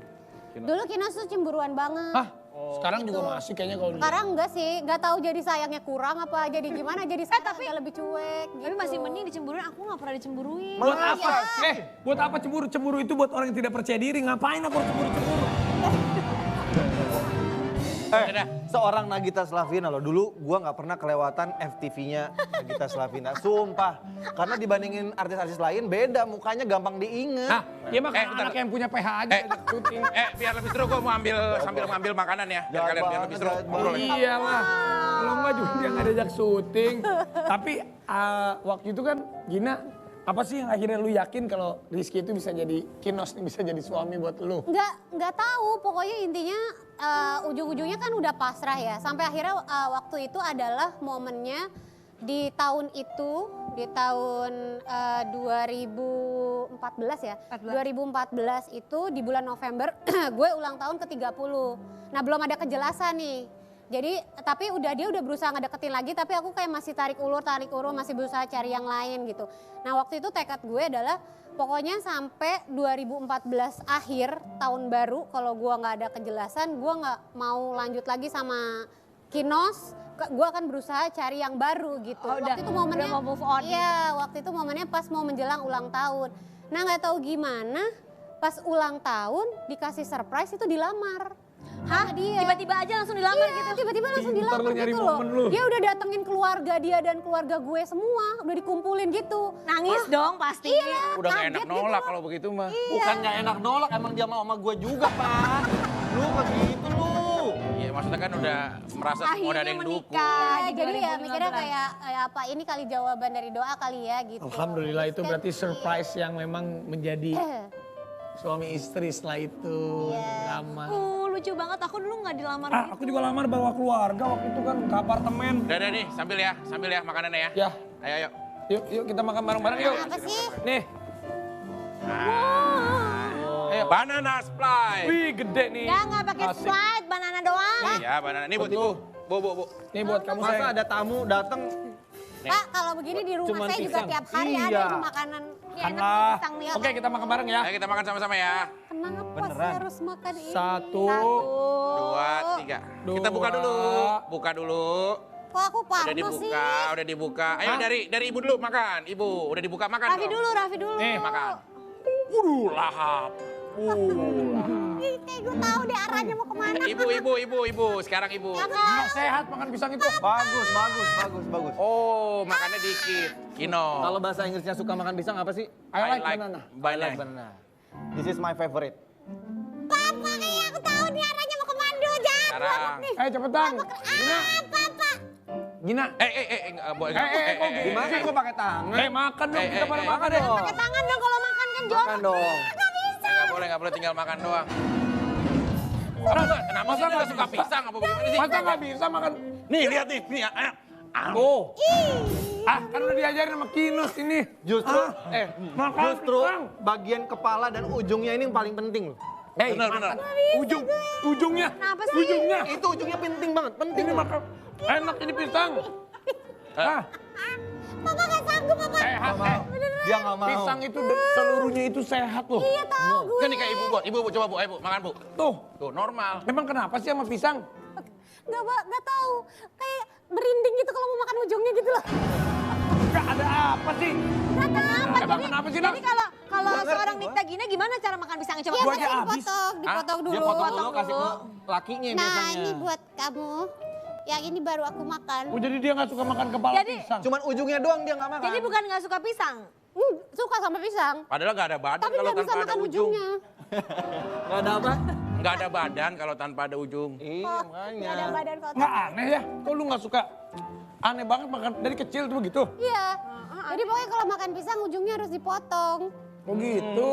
Dulu Kinos tuh cemburuan banget. Hah? Sekarang juga masih kayaknya kalau Sekarang enggak sih, nggak tahu jadi sayangnya kurang apa jadi gimana, jadi sekarang agak lebih cuek gitu. Tapi masih mending dicemburuin, aku gak pernah dicemburuin. Buat apa? Buat apa cemburu? Cemburu itu buat orang yang tidak percaya diri. Ngapain aku cemburu-cemburu? Seorang Nagita Slavina loh, dulu gua nggak pernah kelewatan FTV-nya Nagita Slavina, sumpah. Karena dibandingin artis-artis lain beda, mukanya gampang diinget. Nah, dia mah kayak bentar. anak yang punya PH aja. ajak syuting. Biar lebih seru gue mau sambil ngambil makanan ya. Biar Jahat kalian biar lebih banget, seru. jahat banget. Ngobrol ya. Iya lah. Kalau enggak juga dia nggak diajak syuting. Tapi waktu itu kan Gina, apa sih yang akhirnya lu yakin kalau Rizky itu bisa jadi Kinos nih, bisa jadi suami buat lu? Nggak tahu, pokoknya intinya ujung-ujungnya kan udah pasrah ya. Sampai akhirnya waktu itu adalah momennya di tahun itu, di tahun 2014 ya. 2014 itu di bulan November gue ulang tahun ke-30. Nah belum ada kejelasan nih. Jadi tapi dia udah berusaha ngedeketin lagi, tapi aku kayak masih tarik ulur masih berusaha cari yang lain gitu. Nah waktu itu tekad gue adalah pokoknya sampai 2014 akhir tahun baru kalau gue nggak ada kejelasan, gue nggak mau lanjut lagi sama Kinos, gue akan berusaha cari yang baru gitu. Oh, waktu itu momennya, udah mau move on. iya waktu itu momennya pas mau menjelang ulang tahun. Nah nggak tahu gimana, pas ulang tahun dikasih surprise itu dilamar. Hah? Dia. Tiba-tiba aja langsung dilamar Iya, gitu? tiba-tiba langsung Pintar dilamar lu nyari gitu loh. momen lu. Dia udah datengin keluarga dia dan keluarga gue semua, udah dikumpulin gitu. Nangis dong pasti. Iya, Udah gak kaget enak gitu nolak loh. kalau begitu mah. Bukan nggak enak nolak, emang dia mau sama gue juga, Pak. Lu begitu lu. Iya maksudnya kan udah merasa semua udah ada yang dukung. menikah. Iya, di jadi ya 2015. mikirnya kayak apa ini kali jawaban dari doa kali ya gitu. Alhamdulillah itu berarti surprise yang memang menjadi suami istri setelah itu. Lama. Lucu banget, aku dulu gak dilamar Aku juga lamar bawa keluarga waktu itu kan ke apartemen. Udah nih, sambil ya makanannya ya. Ya, Ayo. yuk kita makan bareng-bareng yuk. Apa sih? Nih, Ayo. Banana Splice. wih gede nih. Ya gak pakai Asik. slide, banana doang. Iya, banana. Ini buat ibu. Bu. Nih buat kamu Masa sayang. ada tamu datang Pak, kalau begini di rumah Cuman saya juga pisang. tiap hari ada Iya. ini makanan. Ini Kan enak nih lah. pisang nih. Oke, kita makan bareng ya. Ayo kita makan sama-sama ya. Kenapa sih harus makan ini? 1, 2, 3. Kita buka dulu. Buka dulu. Kok aku Udah parno sih? dibuka, udah dibuka. Ayo dari ibu dulu makan. Ibu, udah dibuka makan. Raffi dong. dulu, Raffi dulu. Nih, Makan. Lahap. Ih, kayak gue tahu deh arahnya mau kemana. Ibu. Sekarang ibu. nggak sehat makan pisang itu. bagus. Oh, makannya dikit. Kino. Kalau bahasa Inggrisnya suka makan pisang apa sih? I like banana. Banana. Banana. This is my favorite. Papa, kayak aku tahu nih arahnya mau kemana. Jangan Sekarang. Cepetan. Gina. Papa. Gina. Gimana sih gua pakai tangan? Makan dong, kita pada makan deh. dong. Pakai tangan dong kalau makan kan jorok. Makan dong. Nggak boleh tinggal makan doang. Kenapa sih nggak suka pisang apa bagaimana sih? Masa nggak bisa makan? Nih, lihat nih. Ayo. Oh. Kan udah diajarin sama Kinos ini. Justru Makan justru pisang. bagian kepala dan ujungnya ini yang paling penting loh. Benar. Ujungnya. Kenapa sih? Ujungnya. Itu ujungnya penting banget, penting. Ini makan. Enak ini pisang. Ah, Papa gak sanggup, Papa. sehat. Dia nggak mau. Pisang itu seluruhnya itu sehat loh. Iya tahu gue. Kan nih kayak ibu buat. Ibu coba bu, ayo bu, makan bu. Tuh. Tuh normal. Emang kenapa sih sama pisang? Gak tahu. Kayak merinding gitu kalau mau makan ujungnya gitu loh. Gak ada apa sih? Gak kenapa. Emang kenapa sih, Nak? Jadi kalau seorang Nikta Gina gimana cara makan pisangnya? Coba Iya, Gua pasti aja habis. dipotong dulu. Dia potong dulu kasih ke lakinya Nah, biasanya. ini buat kamu. Yang ini baru aku makan. Oh jadi dia gak suka makan kepala Jadi- pisang? Cuman ujungnya doang dia nggak makan. Jadi bukan nggak suka pisang. Suka sama pisang. Padahal nggak ada badan Tapi kalau gak bisa tanpa ada makan ujung. ujungnya. Nggak ada apa? Nggak ada badan kalau tanpa ada ujung. Iya makanya. Gak ada badan kotor. Nggak aneh ya? Kok lu gak suka? Aneh banget makan dari kecil tuh begitu? Iya. Jadi pokoknya kalau makan pisang ujungnya harus dipotong. Oh gitu.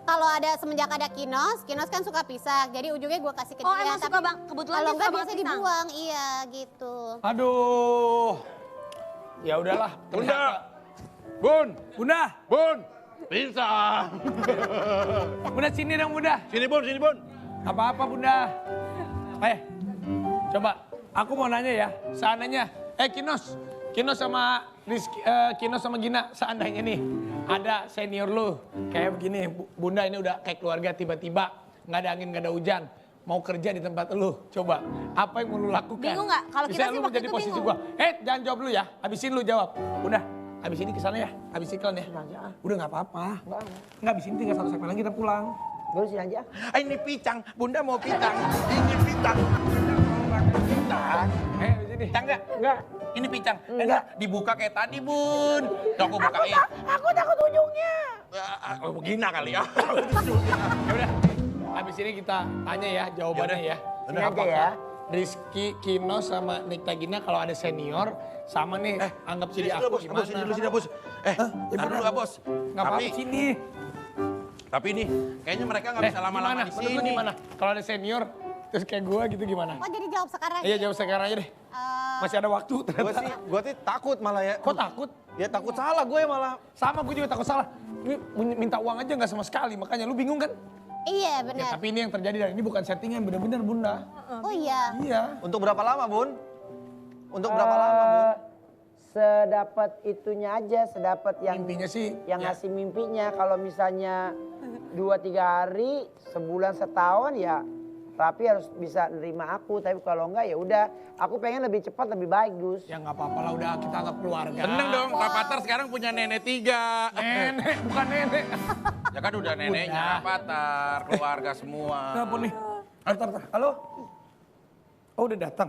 Kalau ada semenjak ada Kinos kan suka pisang. Jadi ujungnya gue kasih ke Oh, dia. emang suka bang? Kebetulan Kalau dia enggak suka biasa banget pisang. dibuang. Iya gitu. Aduh. Ya udahlah. Bunda, Bun, Bunda. Bun, pisang. Bunda sini dong Bunda. Sini Bun. Apa-apa Bunda. Coba aku mau nanya ya. Seandainya, Kinos sama Rizky, Kinos sama Gina, seandainya nih ada senior lu kayak begini, Bunda ini udah kayak keluarga tiba-tiba nggak ada angin nggak ada hujan, mau kerja di tempat lu, coba apa yang mau lu lakukan? Bingung nggak? Kalau kita Misalnya sih lu waktu menjadi itu posisi bingung. gua, jangan jawab lu ya, habisin lu jawab, Bunda. Habis ini kesana ya, habis iklan ya. Udah nggak apa-apa. Nggak habis ini tinggal 1 segmen lagi kita pulang. Berusin aja. Ini pisang, Bunda mau pisang. Ini pisang. Bunda mau makan pisang. Habis ini. Pisang nggak? Enggak. Ini pisang. Enggak. Dibuka kayak tadi Bun. Tuh aku bukain. Aku takut ujungnya. Gina kali ya. Ya udah, habis ini kita tanya ya jawabannya ya. Sini aja ya. Rizky, Kino sama Nikta Gina kalau ada senior sama nih anggap jadi aku gimana? Sini dulu, Bos. Tahan dulu, Bos. Nggak apa-apa sini. Tapi nih, kayaknya mereka nggak bisa lama-lama di sini. Gimana? Kalau ada senior terus kayak gua gitu gimana? Oh jadi jawab sekarang. Iya jawab sekarang aja deh. Masih ada waktu Gue ternyata. sih takut malah ya. Kok takut? Ya takut salah gue malah. Sama gue juga takut salah. Ini minta uang aja nggak sama sekali, makanya lu bingung kan? Iya Ya, benar. tapi ini yang terjadi dan ini bukan settingan, bener-bener Bunda. Oh iya. Iya. Untuk berapa lama Bun? Untuk berapa lama Bun? Sedapat itunya aja, sedapat yang Intinya sih yang ya, ngasih mimpinya. Kalau misalnya 2-3 hari, sebulan, setahun ya Raffi harus bisa nerima aku. Tapi kalau enggak ya udah, aku pengen lebih cepat lebih bagus. ya nggak apa-apa lah, udah kita anggap keluarga. Seneng dong, Rapatar sekarang punya nenek 3. Nenek, bukan nenek. Ya kan udah neneknya, Rapatar, keluarga semua. Kenapa nih? Ntar. Halo? Oh udah datang?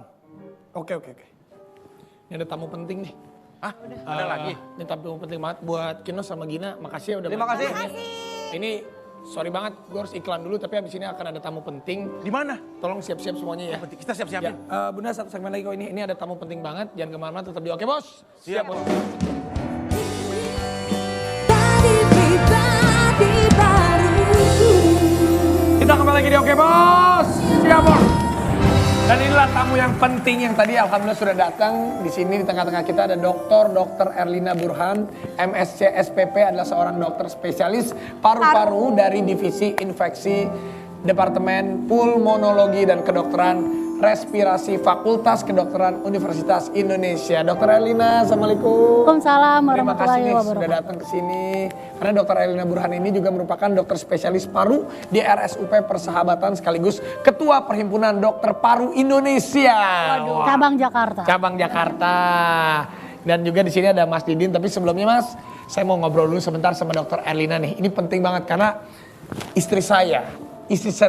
Oke. Ini ada tamu penting nih. Hah? Ada lagi? Ini tamu penting banget buat Kino sama Gina. Makasih ya udah Terima bantu. kasih. Ini sorry banget, gue harus iklan dulu tapi habis ini akan ada tamu penting. Di mana? Tolong siap-siap semuanya ya. Kita Ya, siap-siapin. Bunda 1 segmen lagi kok ini ada tamu penting banget. Jangan kemana-mana, tetap di Oke Bos. Siap, Bos. Kita kembali lagi di Oke Bos. Siap Bos. Dan inilah tamu yang penting yang tadi alhamdulillah sudah datang. Di sini di tengah-tengah kita ada Dr. Erlina Burhan, MSc SPP, adalah seorang dokter spesialis paru-paru dari Divisi Infeksi Departemen Pulmonologi dan Kedokteran Respirasi Fakultas Kedokteran Universitas Indonesia. Dr. Elina, assalamualaikum. Waalaikumsalam Terima kasih warahmatullahi nih sudah wabarakatuh. datang ke sini. Karena Dr. Elina Burhan ini juga merupakan dokter spesialis paru di RSUP Persahabatan sekaligus Ketua Perhimpunan Dokter Paru Indonesia. Wah. Cabang Jakarta. Cabang Jakarta. Dan juga di sini ada Mas Didin. Tapi sebelumnya Mas, saya mau ngobrol dulu sebentar sama Dr. Elina nih. Ini penting banget karena istri saya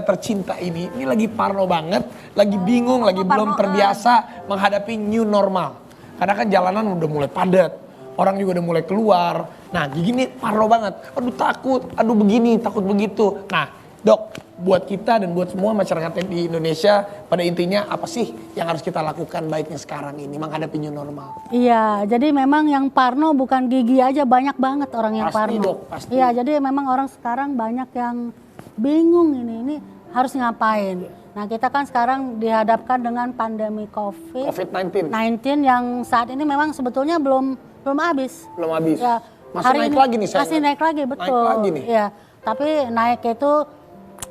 tercinta ini lagi parno banget, lagi bingung, lagi belum terbiasa menghadapi new normal. Karena kan jalanan udah mulai padat, orang juga udah mulai keluar. Nah Gigi ini parno banget, aduh takut, aduh begini, takut begitu. Nah dok, buat kita dan buat semua masyarakat di Indonesia pada intinya apa sih yang harus kita lakukan baiknya sekarang ini menghadapi new normal? Iya, jadi memang yang parno bukan Gigi aja, banyak banget orang yang Pasti, parno. Dok, pasti. Iya, jadi memang orang sekarang banyak yang bingung ini harus ngapain. Nah kita kan sekarang dihadapkan dengan pandemi COVID-19 yang saat ini memang sebetulnya belum habis. Belum habis. Ya, Masih naik lagi nih saya. Masih naik lagi, betul. Naik lagi nih. Ya, tapi naik itu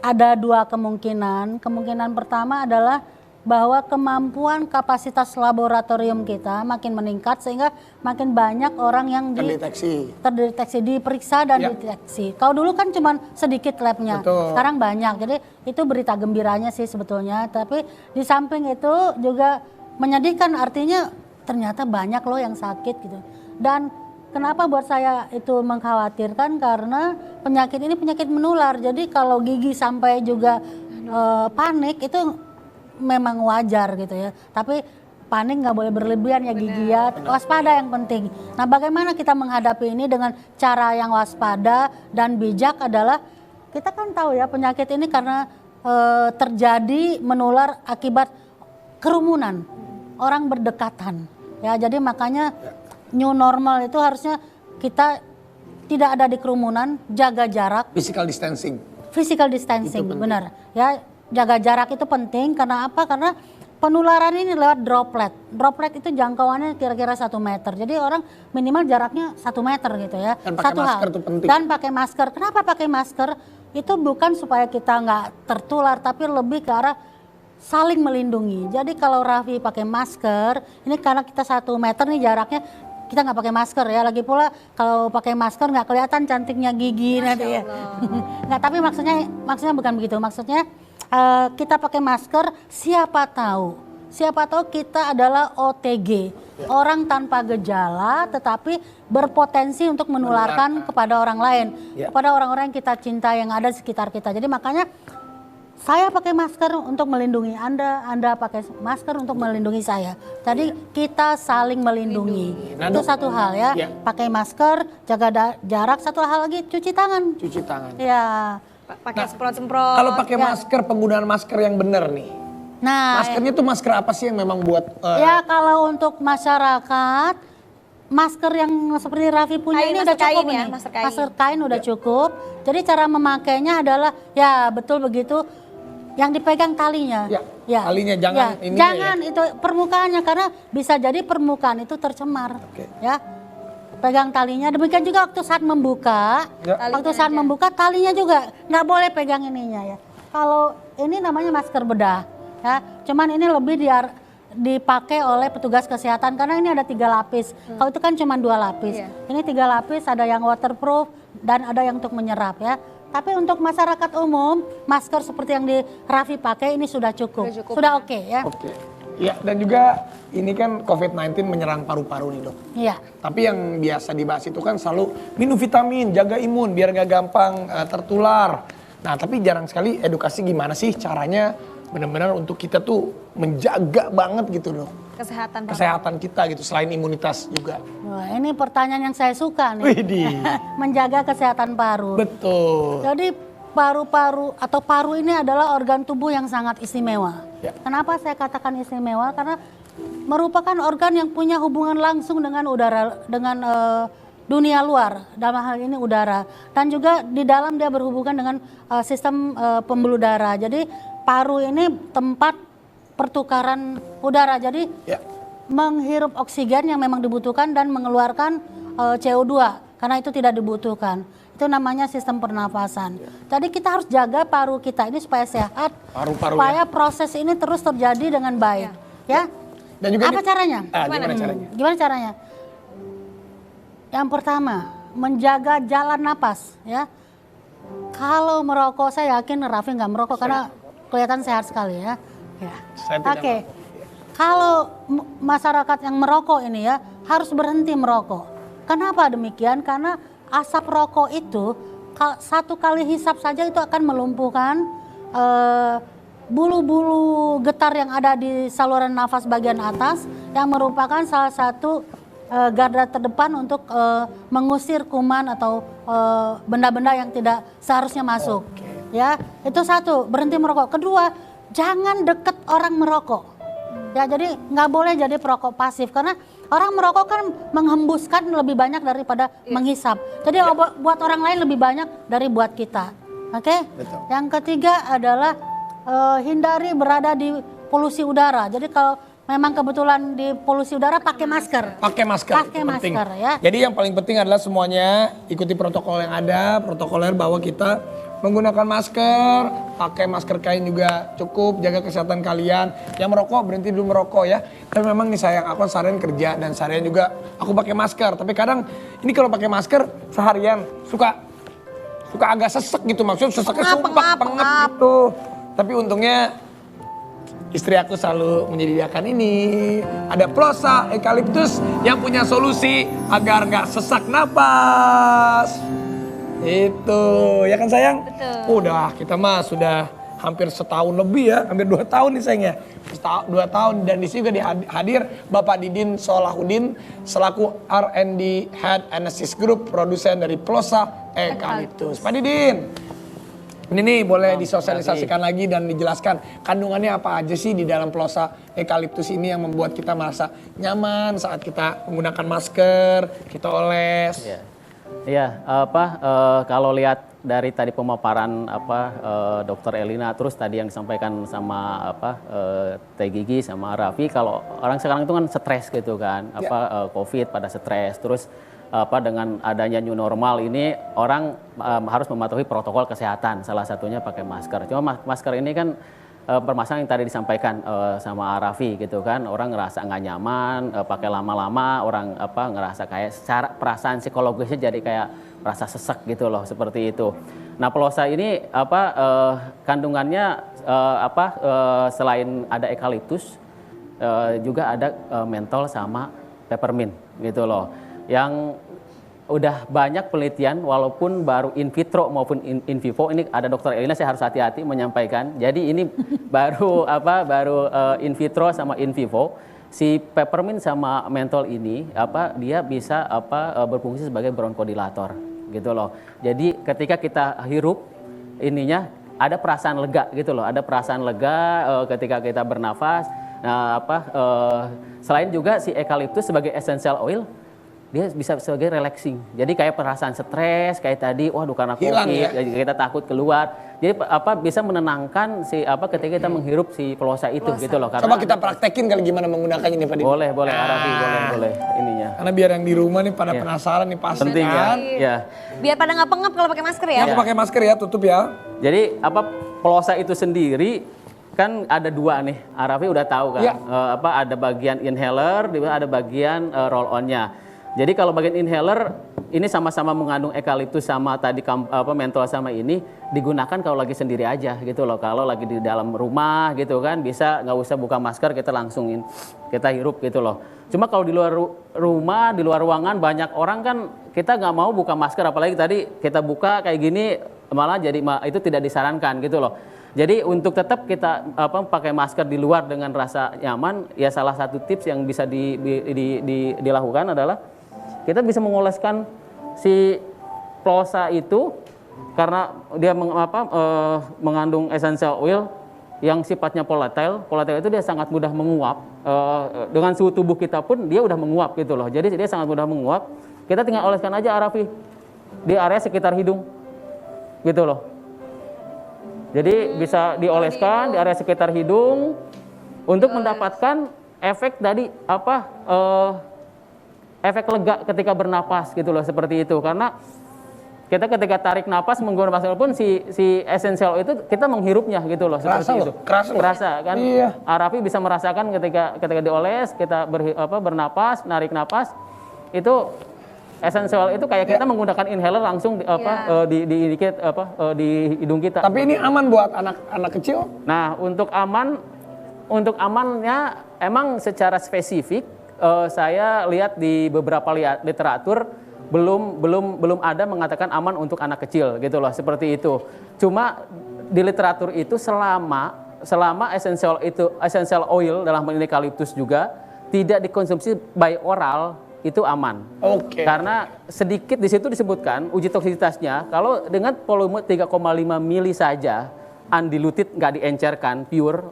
ada dua kemungkinan. Kemungkinan pertama adalah bahwa kemampuan kapasitas laboratorium kita makin meningkat sehingga makin banyak orang yang terdeteksi, diperiksa dan dideteksi. Kalau dulu kan cuma sedikit labnya, sekarang banyak. Jadi itu berita gembiranya sih sebetulnya. Tapi di samping itu juga menyedihkan, artinya ternyata banyak loh yang sakit gitu. Dan kenapa buat saya itu mengkhawatirkan karena penyakit ini penyakit menular. Jadi kalau Gigi sampai juga panik itu memang wajar gitu ya. Tapi panik nggak boleh berlebihan ya Gigi ya. Waspada yang penting. Nah bagaimana kita menghadapi ini dengan cara yang waspada dan bijak adalah kita kan tahu ya penyakit ini karena terjadi menular akibat kerumunan. Orang berdekatan. Ya jadi makanya new normal itu harusnya kita tidak ada di kerumunan, jaga jarak. Physical distancing. Physical distancing, benar. Ya, jaga jarak itu penting karena apa? Karena penularan ini lewat droplet. Droplet itu jangkauannya kira-kira 1 meter. Jadi orang minimal jaraknya 1 meter gitu ya. Dan pakai masker itu penting. Dan pakai masker. Kenapa pakai masker? Itu bukan supaya kita nggak tertular, tapi lebih ke arah saling melindungi. Jadi kalau Raffi pakai masker, ini karena kita 1 meter nih jaraknya, kita nggak pakai masker ya. Lagi pula kalau pakai masker nggak kelihatan cantiknya Gigi nanti ya. Nggak, tapi maksudnya bukan begitu. Maksudnya kita pakai masker, siapa tahu kita adalah OTG, orang tanpa gejala tetapi berpotensi untuk menularkan kepada orang lain, kepada orang-orang yang kita cinta yang ada di sekitar kita. Jadi makanya saya pakai masker untuk melindungi Anda pakai masker untuk melindungi saya. Jadi kita saling melindungi. Itu satu hal ya. Pakai masker, jaga jarak. Satu hal lagi, cuci tangan. Cuci tangan. Ya. Pakai semprot-semprot. Kalau pakai masker, penggunaan masker yang benar nih. Nah, maskernya tuh masker apa sih yang memang buat? Ya kalau untuk masyarakat, masker yang seperti Raffi punya ini udah cukup nih. Masker kain udah cukup. Jadi cara memakainya adalah ya betul begitu. Yang dipegang talinya. Ya. Talinya jangan ini. Jangan itu permukaannya karena bisa jadi permukaan itu tercemar. Ya. Pegang talinya. Demikian juga waktu saat membuka. Waktu saat membuka talinya juga nggak boleh pegang ininya ya. Kalau ini namanya masker bedah. Ya. Cuman ini lebih dipakai oleh petugas kesehatan karena ini ada 3 lapis. Kalau itu kan cuma 2 lapis. Ini 3 lapis, ada yang waterproof dan ada yang untuk menyerap ya. Tapi untuk masyarakat umum, masker seperti yang di Raffi pakai ini sudah cukup. Sudah oke ya. Oke. Ya, dan juga ini kan COVID-19 menyerang paru-paru nih dok. Iya. Tapi yang biasa dibahas itu kan selalu minum vitamin, jaga imun biar gak gampang tertular. Nah tapi jarang sekali edukasi gimana sih caranya benar-benar untuk kita tuh menjaga banget gitu dok. Kesehatan kita gitu selain imunitas juga. Wah, ini pertanyaan yang saya suka nih. Menjaga kesehatan paru. Betul. Jadi paru-paru atau paru ini adalah organ tubuh yang sangat istimewa. Kenapa saya katakan istimewa? Karena merupakan organ yang punya hubungan langsung dengan udara, dengan dunia luar, dalam hal ini udara. Dan juga di dalam dia berhubungan dengan sistem pembuluh darah. Jadi paru ini tempat pertukaran udara. Jadi menghirup oksigen yang memang dibutuhkan dan mengeluarkan CO2. karena itu tidak dibutuhkan. Itu namanya sistem pernafasan. Jadi kita harus jaga paru kita ini supaya sehat, Paru-paru supaya proses ini terus terjadi dengan baik, ya. Dan juga Apa caranya? gimana caranya? Gimana caranya? Yang pertama, menjaga jalan napas, ya. Kalau merokok, saya yakin Raffi nggak merokok karena kelihatan sehat sekali, ya. Saya tidak Oke. Kalau masyarakat yang merokok ini ya harus berhenti merokok. Kenapa demikian? Karena asap rokok itu satu kali hisap saja itu akan melumpuhkan bulu-bulu getar yang ada di saluran nafas bagian atas yang merupakan salah satu garda terdepan untuk mengusir kuman atau benda-benda yang tidak seharusnya masuk. Ya, itu satu, berhenti merokok. Kedua, jangan deket orang merokok. Ya, jadi nggak boleh jadi perokok pasif karena orang merokok kan menghembuskan lebih banyak daripada menghisap. Jadi buat orang lain lebih banyak dari buat kita. Oke? Yang ketiga adalah hindari berada di polusi udara. Jadi kalau memang kebetulan di polusi udara pakai masker. Pakai masker. Pakai itu penting. masker, ya. Jadi yang paling penting adalah semuanya ikuti protokol yang ada, protokoler bahwa kita menggunakan masker, pakai masker kain juga cukup, jaga kesehatan kalian. Yang merokok berhenti dulu merokok ya. Tapi memang nih sayang, aku seharian kerja dan seharian juga aku pakai masker. Tapi kadang ini kalau pakai masker seharian suka agak sesek gitu, maksudnya seseknya sumpah pengap gitu. Tapi untungnya istri aku selalu menyediakan ini. Ada Plosa Eucalyptus yang punya solusi agar nggak sesak napas. Itu, ya kan sayang? Betul. Udah, kita mah sudah hampir setahun lebih ya, hampir 2 tahun nih sayang ya. 2 tahun dan di sini juga hadir Bapak Didin Solahuddin selaku R&D Head Anesthesia Group, produsen dari Plosa Eucalyptus. Pak Didin, ini nih boleh disosialisasikan lagi dan dijelaskan kandungannya apa aja sih di dalam Plosa Eucalyptus ini yang membuat kita merasa nyaman saat kita menggunakan masker, kita oles. Iya, kalau lihat dari tadi pemaparan Dokter Elina, terus tadi yang disampaikan sama Teh Gigi sama Raffi, kalau orang sekarang itu kan stres gitu kan, COVID pada stres, terus dengan adanya new normal ini orang harus mematuhi protokol kesehatan, salah satunya pakai masker. Cuma masker ini kan permasalahan yang tadi disampaikan sama Raffi gitu kan, orang ngerasa nggak nyaman, pakai lama-lama orang ngerasa kayak secara perasaan psikologisnya jadi kayak merasa sesek gitu loh, seperti itu. Nah, Plosa ini kandungannya selain ada eukaliptus juga ada mentol sama peppermint gitu loh. Yang udah banyak penelitian walaupun baru in vitro maupun in vivo, ini ada Dokter Elina, saya harus hati-hati menyampaikan. Jadi ini baru in vitro sama in vivo. Si peppermint sama mentol ini dia bisa berfungsi sebagai bronchodilator gitu loh. Jadi ketika kita hirup ininya ada perasaan lega gitu loh, ada perasaan lega ketika kita bernafas. Nah, selain juga si eukaliptus sebagai essential oil, dia bisa sebagai relaxing. Jadi kayak perasaan stres kayak tadi, waduh karena hilang, COVID, ya? kita takut keluar. Jadi bisa menenangkan ketika kita menghirup si Plosa itu gitu loh. Karena Coba kita praktekin kali gimana menggunakannya nih Pak Didin. boleh Arafi, boleh ininya. Karena biar yang di rumah nih pada penasaran nih pasti Penting kan. ya. Biar pada nggak pengap kalau pakai masker ya. Aku pakai masker ya, tutup ya. Jadi Plosa itu sendiri kan ada 2 nih. Arafi udah tahu kan. Ya. Ada bagian inhaler, ada bagian roll on-nya. Jadi kalau bagian inhaler ini sama-sama mengandung eukaliptus sama tadi mentol sama ini digunakan kalau lagi sendiri aja gitu loh. Kalau lagi di dalam rumah gitu kan bisa nggak usah buka masker, kita langsungin kita hirup gitu loh. Cuma kalau di luar rumah, di luar ruangan banyak orang kan kita nggak mau buka masker, apalagi tadi kita buka kayak gini malah jadi itu tidak disarankan gitu loh. Jadi untuk tetap kita pakai masker di luar dengan rasa nyaman, ya salah satu tips yang bisa dilakukan adalah kita bisa mengoleskan si Plosa itu karena dia mengandung essential oil yang sifatnya volatile. Volatile itu dia sangat mudah menguap. Dengan suhu tubuh kita pun dia udah menguap gitu loh. Jadi dia sangat mudah menguap. Kita tinggal oleskan aja Arafi di area sekitar hidung gitu loh. Jadi bisa dioleskan di area sekitar hidung untuk mendapatkan efek tadi efek lega ketika bernapas gitu loh, seperti itu. Karena kita ketika tarik napas menggunakan masker pun si essential oil itu kita menghirupnya gitu loh, seperti Kerasa itu. loh, kerasa loh. Kerasa kan? Iya. Raffi bisa merasakan ketika dioles, kita bernapas, narik napas, itu essential oil itu kayak kita menggunakan inhaler langsung di hidung kita. Tapi ini aman buat anak kecil? Nah, untuk amannya emang secara spesifik saya lihat di beberapa literatur belum ada mengatakan aman untuk anak kecil gitu loh, seperti itu. Cuma di literatur itu selama essential oil dalam hal ini eukaliptus juga tidak dikonsumsi by oral itu aman. Oke. Karena sedikit di situ disebutkan uji toksisitasnya kalau dengan volume 3,5 mili saja undiluted, nggak diencerkan, pure,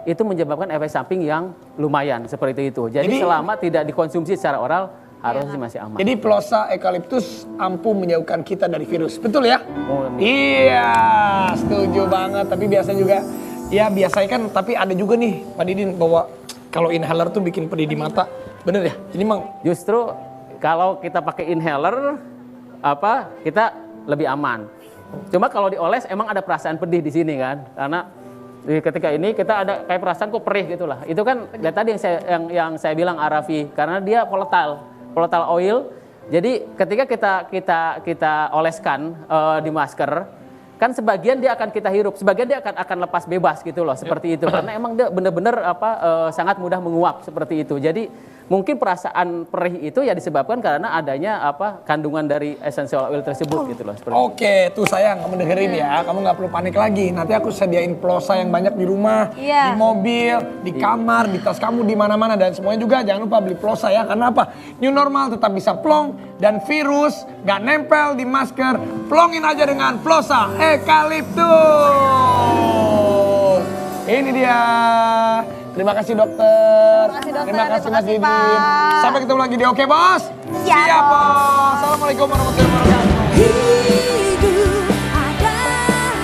itu menyebabkan efek samping yang lumayan seperti itu. Jadi selama tidak dikonsumsi secara oral harusnya masih aman. Jadi plosa eukaliptus ampuh menjauhkan kita dari virus, betul ya? Oh, iya, setuju banget. Tapi biasa juga, ya biasanya kan, tapi ada juga nih Pak Didin bahwa kalau inhaler tuh bikin pedih di mata, bener ya? Ini mang justru kalau kita pakai inhaler, kita lebih aman. Cuma kalau dioles emang ada perasaan pedih di sini kan, karena ketika ini kita ada kayak perasaan kok perih gitulah. Itu kan ya tadi yang saya bilang Raffi, karena dia volatile oil. Jadi ketika kita oleskan di masker, kan sebagian dia akan kita hirup, sebagian dia akan lepas bebas gitu loh, seperti itu. Karena emang dia benar-benar sangat mudah menguap seperti itu. Jadi mungkin perasaan perih itu ya disebabkan karena adanya kandungan dari essential oil tersebut gitu loh. Oke, tuh sayang, kamu dengerin ya, kamu nggak perlu panik lagi. Nanti aku sediain plosa yang banyak di rumah, di mobil, di kamar, di tas kamu, di mana-mana, dan semuanya juga jangan lupa beli plosa ya. Karena apa? New normal tetap bisa plong dan virus nggak nempel di masker. Plongin aja dengan plosa eukaliptus. Ini dia. Terima kasih dokter. Terima kasih Mas Didin. Sampai ketemu lagi di Oke Bos. Siap Bos. Assalamualaikum warahmatullahi wabarakatuh.